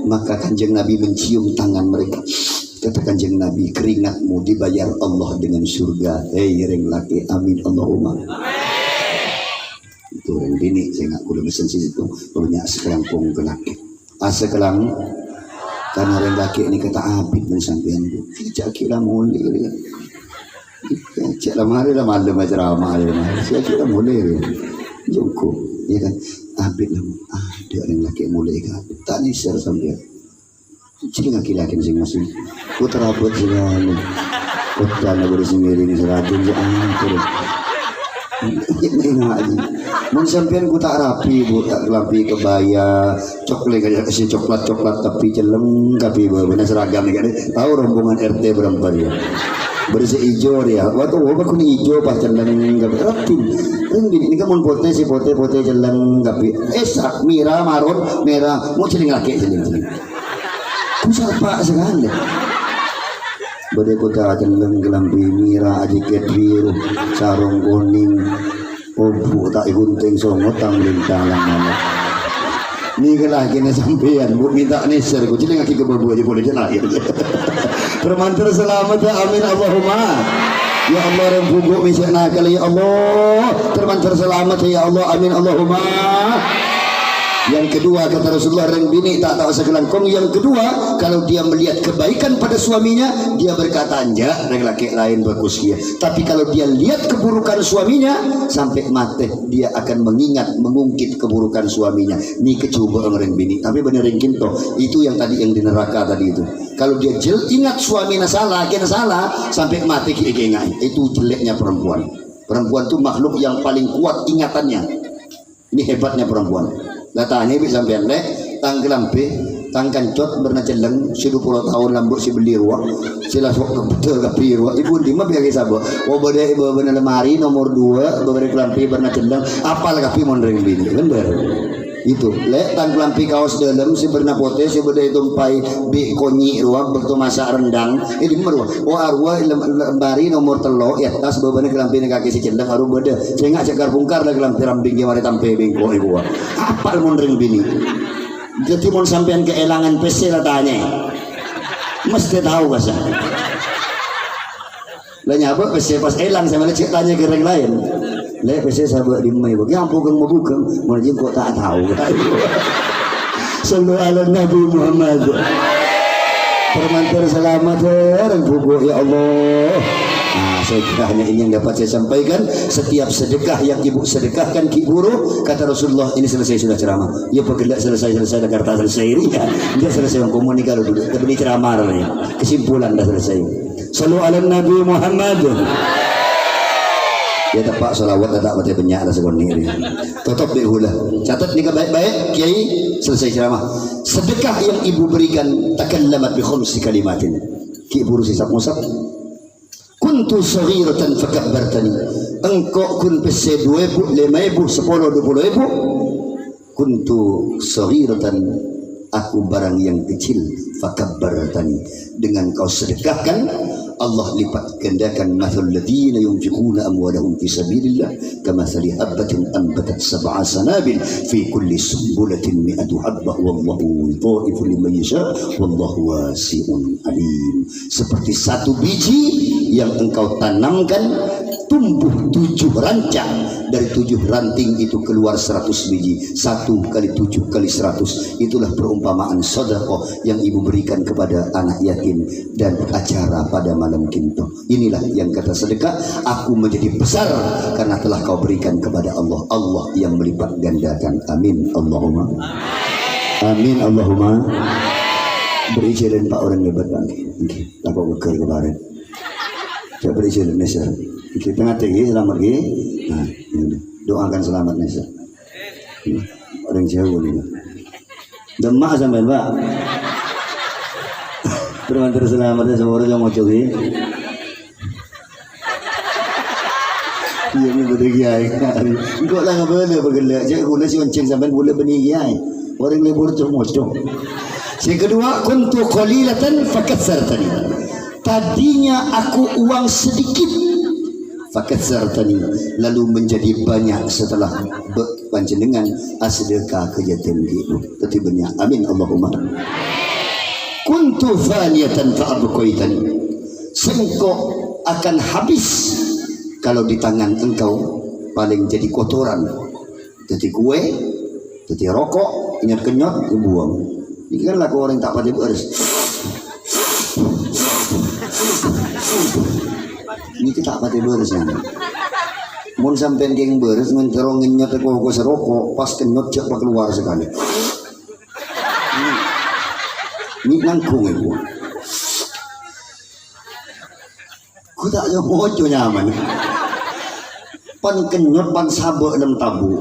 maka kanjeng Nabi mencium tangan mereka kata kanjeng Nabi keringatmu dibayar Allah dengan surga ring laki amin Allahumma itu orang bini saya nggak kudu mesen situ punya sekelangkung ke laki sekelang karena orang laki ini kata abid dan sampean tidak kira mulai Cik lah mari lah malam aja ramah dia mari. Saya kira boleh. Joko, ya kan? Abid lah, ada orang lelaki mulai kan? Tak nisar sampai. Cik laki-laki masing-masing. Ku terabot segala. Kota nak boleh sendiri ni seratus je. Terus. Ini aja. Mun sampean ku tak rapi, bu tak rapi kebaya, coklat kayak si coklat tapi celeng tapi benar seragam ni kan. Tahu rombongan RT berapa dia? Bersih hijau dia. Waktu aku ni hijau pas celeng tapi rapi. Ini kan mun pote celeng tapi sak merah marun merah mau celeng laki celeng. Ku siapa sekali. Badai kota celeng gelampi merah ajiket biru sarung kuning obu tak gunting songo tang lintang mana ni kelah kena sampean bu minta neser ku celeng aki ke babu aja boleh jelah permantar selamat ya amin Allahumma ya Allah rembuguk misyak nakal ya Allah termantar selamat ya Allah amin Allahumma. Yang kedua kata Rasulullah, orang bini tak tahu sekelangkong. Yang kedua, kalau dia melihat kebaikan pada suaminya, dia berkata anjak orang laki lain bagus dia. Tapi kalau dia lihat keburukan suaminya sampai mati, dia akan mengingat mengungkit keburukan suaminya. Ini kecoba orang bini. Tapi benar yang kinto, itu yang tadi yang di neraka tadi itu. Kalau dia ingat suaminya salah, kena salah sampai mati keingat. Itu jeleknya perempuan. Perempuan itu makhluk yang paling kuat ingatannya. Ini hebatnya perempuan. Datanya bisa sampean lek tanggelam pe tangkancot berna celeng 10 tahun lambuk si beli ruang sila sok ke betul ke piru ibu lima biar sabo oh bade ibu bener lemari nomor 2 beber kelampi berna celeng apal kapi mondreng bini bener itu lek tang kelampi kaos dalam si berna pote si bade tumpai bi konyi ruang bertu masak rendang ini merua oh arwa lemari nomor 3 ya tas beber kelampi ni kaki si celeng aru bade saya ngak cakar bungkar lah kelampi rambing mari tampe bingko ibu apal mondreng bini. Jadi mau sampean keelangan PC lah tanya, mesti tahu bahasa. Lah nyapa PC pas elang sama cek tanya ke orang lain. Lah PC saya buat di mai, yang bukan mau bukan, mau jeng kok tak tahu. Sallu ala Nabi Muhammad. Permantar selamat orang buku ya Allah. Nah, saya kira hanya ini yang dapat saya sampaikan. Setiap sedekah yang ibu sedekahkan ke guru, kata Rasulullah ini selesai sudah ceramah. Ya pegelak selesai Jakarta selesai ini ya. Dia selesai komunikasi dulu. Tapi ini ceramah ya. Kesimpulan dah selesai. Sallu ala Nabi Muhammad. Ya tapak salawat tak mati banyak lah sekon ini. Tutup dihula. Catat ni baik-baik. Kiai selesai ceramah. Sedekah yang ibu berikan takallamat bi khumsi kalimatin. Ki ibu rusisap musab. Kuntu saghiratan fakabbartani. Engkau kun pese 2,000, 5,000, 10, 20,000. Kuntu saghiratan, aku barang yang kecil. Fakabbartani, dengan kau sedekahkan Allah lipat gandakan. Mathal ladina yunfiquna amwalahum fi sabilillah kamathali habbatin anbatat sab'a sanabil fi kulli sumbulatin mi'atu habbah wallahu yudha'ifu liman yasha wallahu wasi'un alim. Seperti satu biji yang engkau tanamkan tumbuh 7 rancang, dari 7 ranting itu keluar 100 biji. 1 kali 7 kali 100, itulah perumpamaan sedekah yang ibu berikan kepada anak yatim dan acara pada malam kinto. Inilah yang kata sedekah, aku menjadi besar karena telah kau berikan kepada Allah. Allah yang melipat gandakan. Amin Allahumma amin Allahumma. Beri jalan Pak orang hebat Pak. Oke, tak kau beker kemarin. Saya beri jalan Nesar. Kita tengah tinggi selamat lagi. Nah, ini doakan selamat Nesar. Orang jauh ni. Demak sampai Pak. Permantar selamatnya semua orang yang mau coba. Iya ni betul kiai. Engkau lah ngapa boleh bergelak. Jadi gula si onceng sampai boleh benih kiai. Orang lebur tu mocok. Yang kedua, kuntu qalilatan fakatsartani. Tadinya aku uang sedikit, fakatsartani, lalu menjadi banyak setelah panjenengan sedekah ke yatim itu. Tapi banyak. Amin Allahumma. Kuntu faniyatan fa'abqaitani. Sengkok akan habis kalau di tangan engkau paling jadi kotoran. Jadi kue, jadi rokok, ingat kenyot, dibuang. Ini kan laku orang tak pada beres. Ini kita apa beres ya? Mun sampean geng beres mencerong nyot ko serokok pas kenyot cek keluar sekali. Ini nangkung itu. Ku tak ada mojo nyaman. Pan kenyot pan sabuk dalam tabu.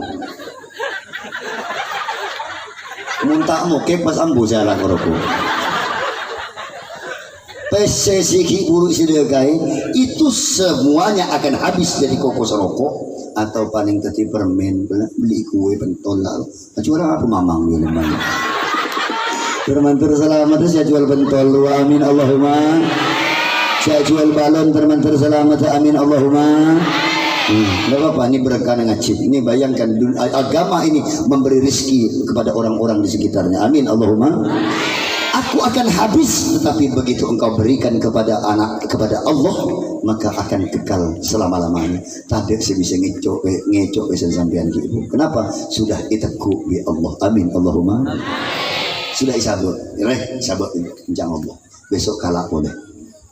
Muntah mokek pas ambu jalan rokok. Pesesiki buruk sidegai itu semuanya akan habis jadi kokos rokok atau paling teti permen beli kue pentol lalu. Kecuali apa mamang dia lemah. Termantur selamat saya jual pentol lu amin Allahumma. Saya jual balon termantur selamat amin Allahumma. Tidak apa-apa, ini berkah ngacip. Ini bayangkan agama ini memberi rezeki kepada orang-orang di sekitarnya. Amin Allahumma. Aku akan habis, tetapi begitu engkau berikan kepada anak kepada Allah, maka akan kekal selama-lamanya. Tadi saya bisa ngecok sampean ibu. Kenapa? Sudah itaku bi Allah. Amin Allahumma. Sudah isabut, sabut kencang Allah. Besok kalah boleh.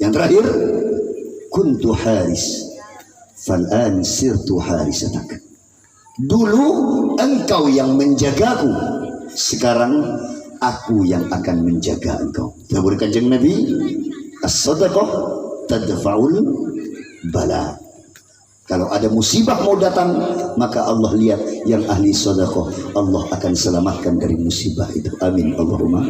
Yang terakhir, kuntu haris. Fal'an sirtu harisatak. Dulu engkau yang menjagaku, sekarang aku yang akan menjaga engkau. Dawuh Kanjeng Nabi, as-sadaqah tadfa'ul bala. Kalau ada musibah mau datang, maka Allah lihat yang ahli sedekah, Allah akan selamatkan dari musibah itu. Amin Allahumma.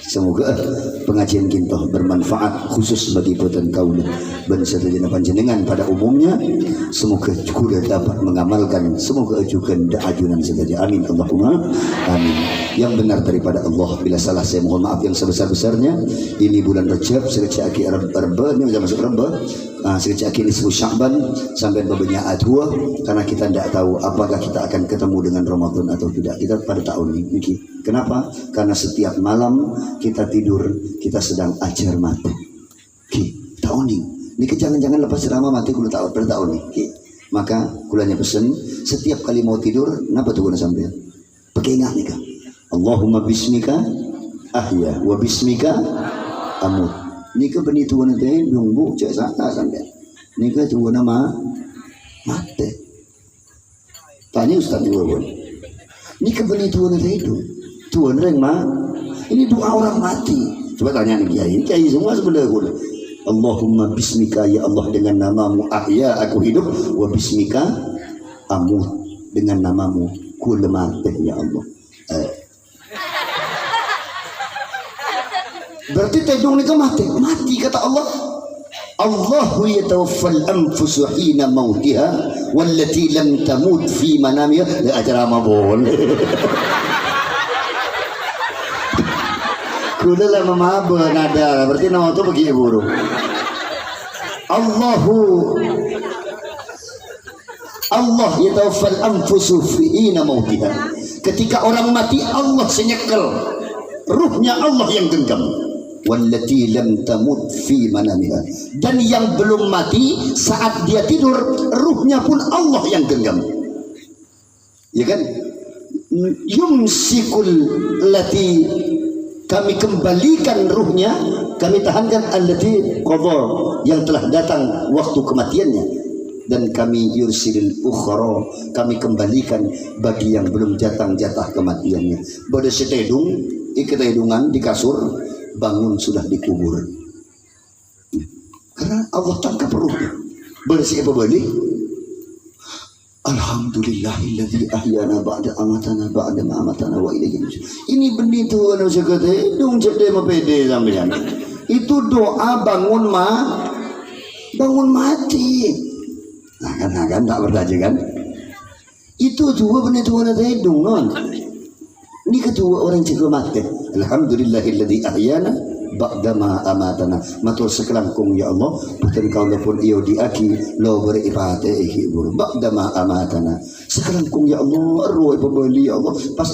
Semoga pengajian kita bermanfaat khusus bagi boten kaula dan sedaya panjenengan pada umumnya. Semoga kula dapat mengamalkan, semoga ajukan ajunan sedaya. Amin Allahumma amin. Yang benar daripada Allah, bila salah saya mohon maaf yang sebesar-besarnya. Ini bulan Rajab, sekecil aki Reba, ini sudah masuk Reba. Sekecil aki nisfu Sya'ban sampai babnya adwa, karena kita tidak tahu apakah kita akan ketemu dengan Ramadan atau tidak. Kita pada tahun ini. Kenapa? Karena setiap malam kita tidur, kita sedang ajar mati. Tahun ini jangan-jangan lepas ceramah mati kulo tahun pada tahun ini. Maka kulanya pesen setiap kali mau tidur, kenapa tuh guna sambil? Pakai ingat nih kan? Allahumma bismika ahya wa bismika amut. Nika benih tuan itu nunggu cek sana sampai. Nika tuan nama mati. Tanya Ustaz juga pun. Nika benih tuan itu tuan reng mah. Ini doa orang mati. Coba tanya nih kiai. Kiai semua sebenarnya guna. Allahumma bismika ya Allah, dengan namamu ahya aku hidup, wa bismika amut, dengan namamu ku mati ya Allah. Berarti tedung itu mati kata Allah. Allahu yatawaffal anfusu hina mautiha wallati lam tamut fi manamiha. Acara mabon. Kuda lama mabon ada. Berarti nama itu begini guru. Allah yatawaffal anfusu hina mautiha. Ketika orang mati Allah senyekel. Ruhnya Allah yang genggam. Wallati lam tamut fi manamiha, dan yang belum mati saat dia tidur ruhnya pun Allah yang genggam, ya kan? Yumsikul lati, kami kembalikan ruhnya, kami tahankan allati qadha, yang telah datang waktu kematiannya, dan kami yursilil ukhra, kami kembalikan bagi yang belum datang jatah kematiannya. Pada setedung iketedungan di kasur, bangun sudah dikubur, karena Allah tangkap ruhnya. Bersih apa balik? Alhamdulillahilladzi ahyana ba'da amatana ba'da ma amatana wa ilaihi nusyur. Ini benih tu anu sekete dong cede mapede sampean. Itu doa bangun mati. Nah kan tak bertaja kan? Itu dua benih tu anu tedung non. Ini kedua orang jaga mati. Alhamdulillahilladzi ahyana ba'da ma amatana. Matur sekelangkung ya Allah, puten kaula pun iyo diaki lo beri ipate ibu ba'da ma amatana. Sekelangkung ya Allah, arwah pembeli ya Allah. Pas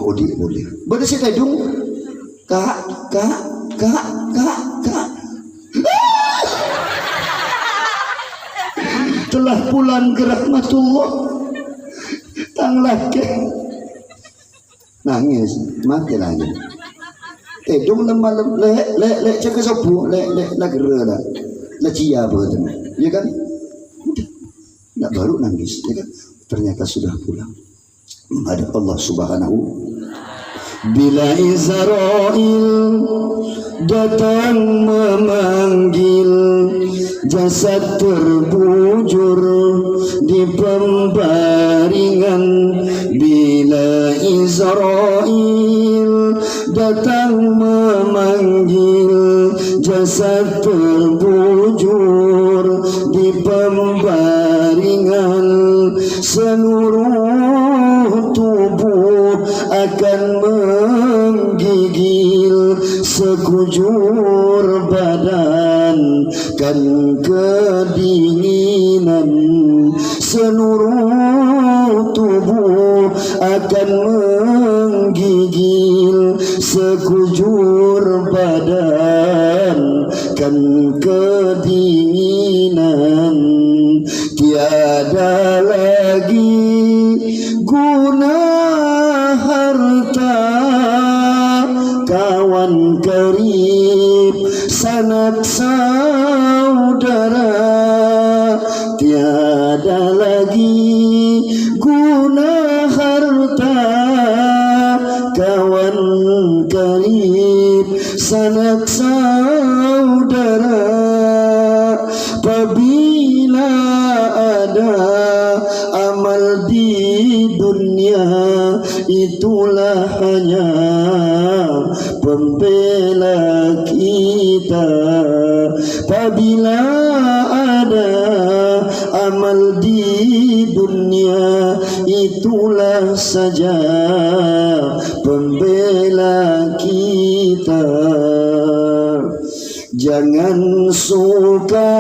odi boleh. Bada si tedung kak. Telah pulang ke rahmatullah. Tang laki nangis, mati lagi. dong malam le cakap sapu le la gera lah. La cia apa tu. Ya kan? Nak baru nangis, ya kan? Ternyata sudah pulang. Menghadap Allah Subhanahu. Bila Israel datang memanggil, jasad terbujur di pembaringan. Bila Israel datang memanggil, jasad terbujur di pembaringan. Seluruh tubuh akan menggigil, sekujur badan kan kedinginan. Seluruh tubuh akan menggigil, sekujur badan kan kedinginan. Tiada lagi guna harta, kawan karib, sanak saudara. Tiada lagi guna harta, kawan karib, sanak saudara. Apabila ada amal di dunia, itulah hanya pembela kita. Apabila ada amal di dunia, itulah saja pembela kita. Jangan suka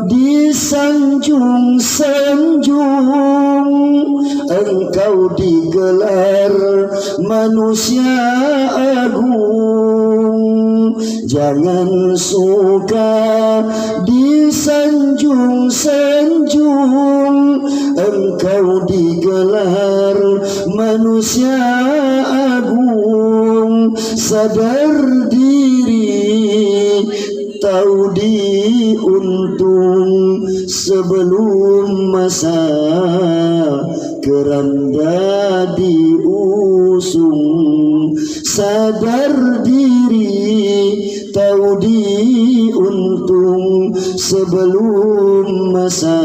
disanjung-sanjung, engkau digelar manusia agung. Jangan suka disanjung-sanjung, engkau digelar manusia agung. Sadar diri, tahu diuntung sebelum masa keranda diusung. Sadar diri, tahu diuntung sebelum masa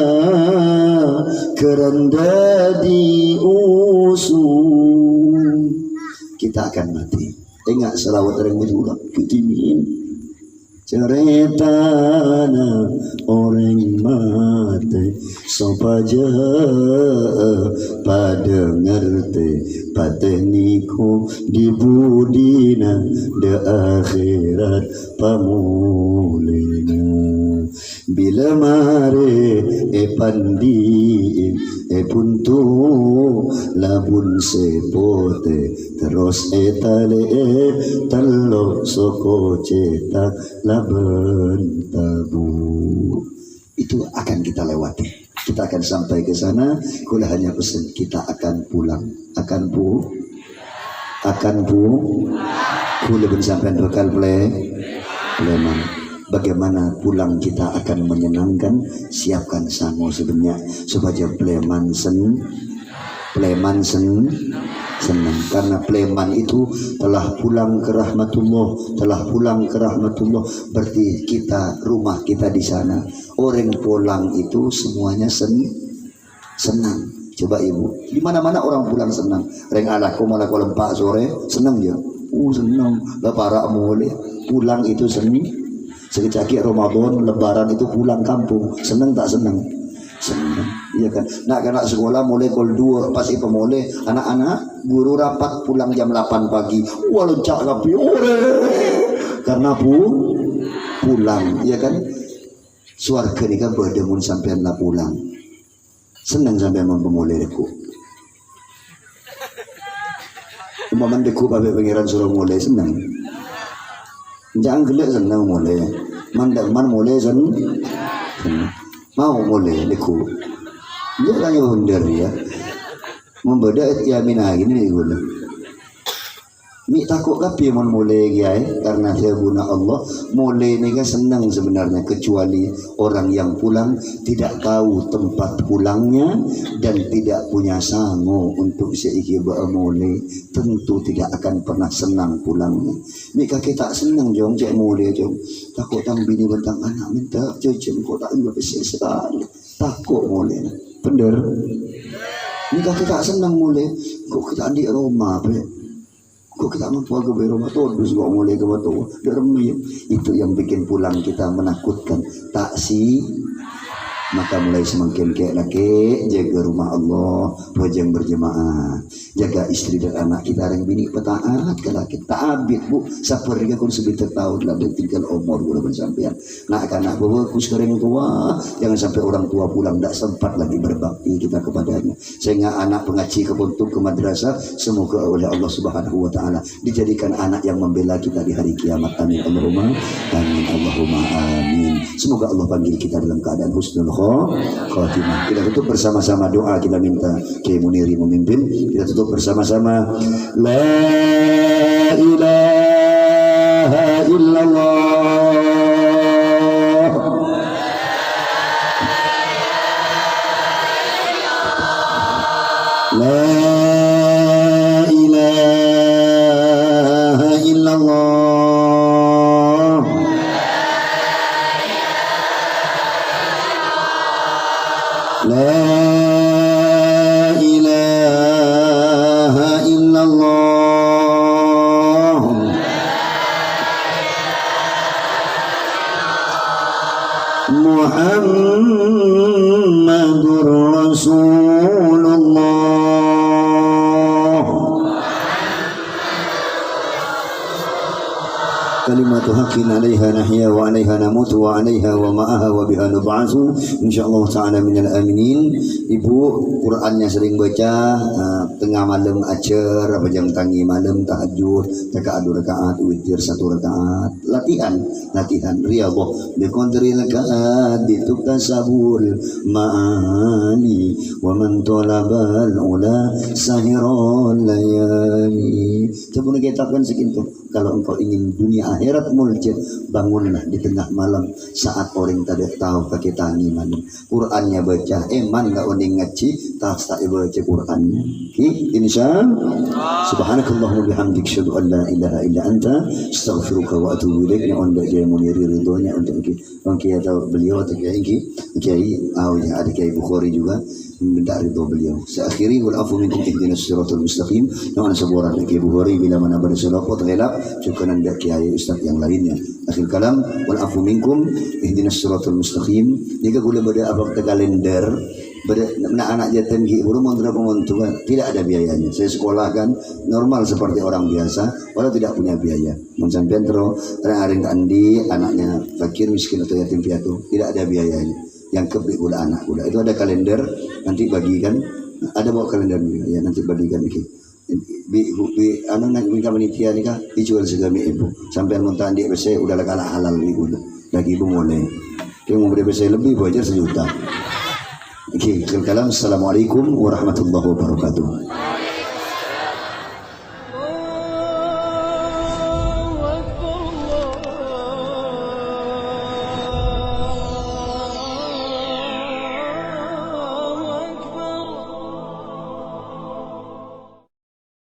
keranda diusung. Kita akan mati. Ingat selawat orang berjuang kutimin. Ceritana orang mati sopaja pada ngerti pateniku di budina de akhirat pamulina. Bila mare pandi puntu labun sepote terus tale talo soko cetak laban tabu. Itu akan kita lewati, kita akan sampai ke sana. Kula hanya pesan, kita akan pulang, akan kula ben sampean bakal pleman. Bagaimana pulang kita akan menyenangkan, siapkan sango sebenarnya supaya pleman senang. Karena pleman itu telah pulang ke rahmatullah, berarti kita, rumah kita di sana. Orang pulang itu semuanya senang. Coba ibu, di mana-mana orang pulang senang. Reng alaku malah kalau 4 sore senang je. Senang. Lebaran mulai pulang itu senang. Sekejap Ramadan, Lebaran itu pulang kampung, senang tak senang? Senang, iya kan? Nak sekolah mulai kol 2 pasti pemulai, anak-anak guru rapat pulang jam 8 pagi. Wah loncak kapi, karena pulang, iya kan? Suarga ni kan berdemun sampai nak pulang, senang sampai mempemulai deku. Umpaman deku babe pangeran suruh mulai senang. Jangan gelak senang mulai, man mulai senang, mau mulai deku. Dia tanya bundar ya, membeda yamin ini gula. Mi takut kapi mon mulai kiai karena saya guna Allah mulai ni kan senang sebenarnya kecuali orang yang pulang tidak tahu tempat pulangnya dan tidak punya sangu untuk seiki mulai tentu tidak akan pernah senang pulangnya. Mi kaki tak senang jom cek mulai jom takut tang bini bentang anak minta cuci kau tak ingin bersih sekali takut mulai bener. Mi kaki tak senang mulai kau kita di rumah kok kita mampu ke rumah terus kok mulai ke batu dermi itu yang bikin pulang kita menakutkan taksi maka mulai semakin kayak laki jaga rumah Allah wajang berjemaah jaga istri dan anak kita yang bini petaat kalau kita abid bu sapur juga kun sebentar tahun lah dan tinggal umur gula bersampian nak anak bawa ku sekarang tua jangan sampai orang tua pulang tak sempat lagi berbakti kita kepadanya sehingga anak pengaji kebentuk ke madrasah semoga oleh Allah Subhanahu wa taala dijadikan anak yang membela kita di hari kiamat amin Allahumma amin Allahumma amin semoga Allah panggil kita dalam keadaan husnul khatimah. Kita tutup bersama-sama doa kita minta Kiai Muniri memimpin. Kita tutup bersama-sama. La ilaha illallah. La ilaha illallah. La ilaha illallah. Muhammadur Rasulullah. Kalimatu haqqin 'alaiha nahya wa 'alaiha namutu wa 'alaiha wa ma'aha wa biha nub'atsu insyaallah taala minal aminin. Ibu Qur'annya sering baca tengah malam acer apa jam tangi malam tahajud rakaat 2 rakaat witir 1 rakaat latihan riyadhah bi qadri rakaat dituktasabul ma'ani wa man talabal ula sahirul layali. Coba kita kan segitu kalau engkau ingin dunia akhirat mulja bangunlah di tengah malam saat orang tidak tahu kaki tangi malam Qurannya baca eman gak oning ngaji tak baca Qurannya insya subhanakallahumma bihamdik syadu an la ilaha illa anta astaghfiruka wa atubu ilaik yang onda Kiai Muniri ridhonya untuk Kiai atau beliau atau Kiai ada Kiai Bukhari juga minta ridho beliau. Seakhiri wal afu minkum ihdinas siratal mustaqim. Dengan sebuah Kiai Bukhari bila mana berselawat gelap juga nanda Kiai Ustaz yang lainnya. Akhir kalam wal afu minkum ihdinas siratal mustaqim. Jika gula pada abang kalender anak jatim ki buru mantra pemontungan tidak ada biayanya. Saya sekolah kan normal seperti orang biasa, walau tidak punya biaya. Mensampian terus orang andi anaknya fakir miskin atau yatim piatu tidak ada biayanya. Yang kebeli gula anak gula itu ada kalender nanti bagikan ada bawa kalender ya nanti bagikan bikin anu nak minta panitia ni kah dijual segala ibu sampai montan dia besar udah kalah halal ibu lagi ibu mulai dia mau beri besar lebih wajar 1 juta. Oke, kalam assalamualaikum warahmatullahi wabarakatuh.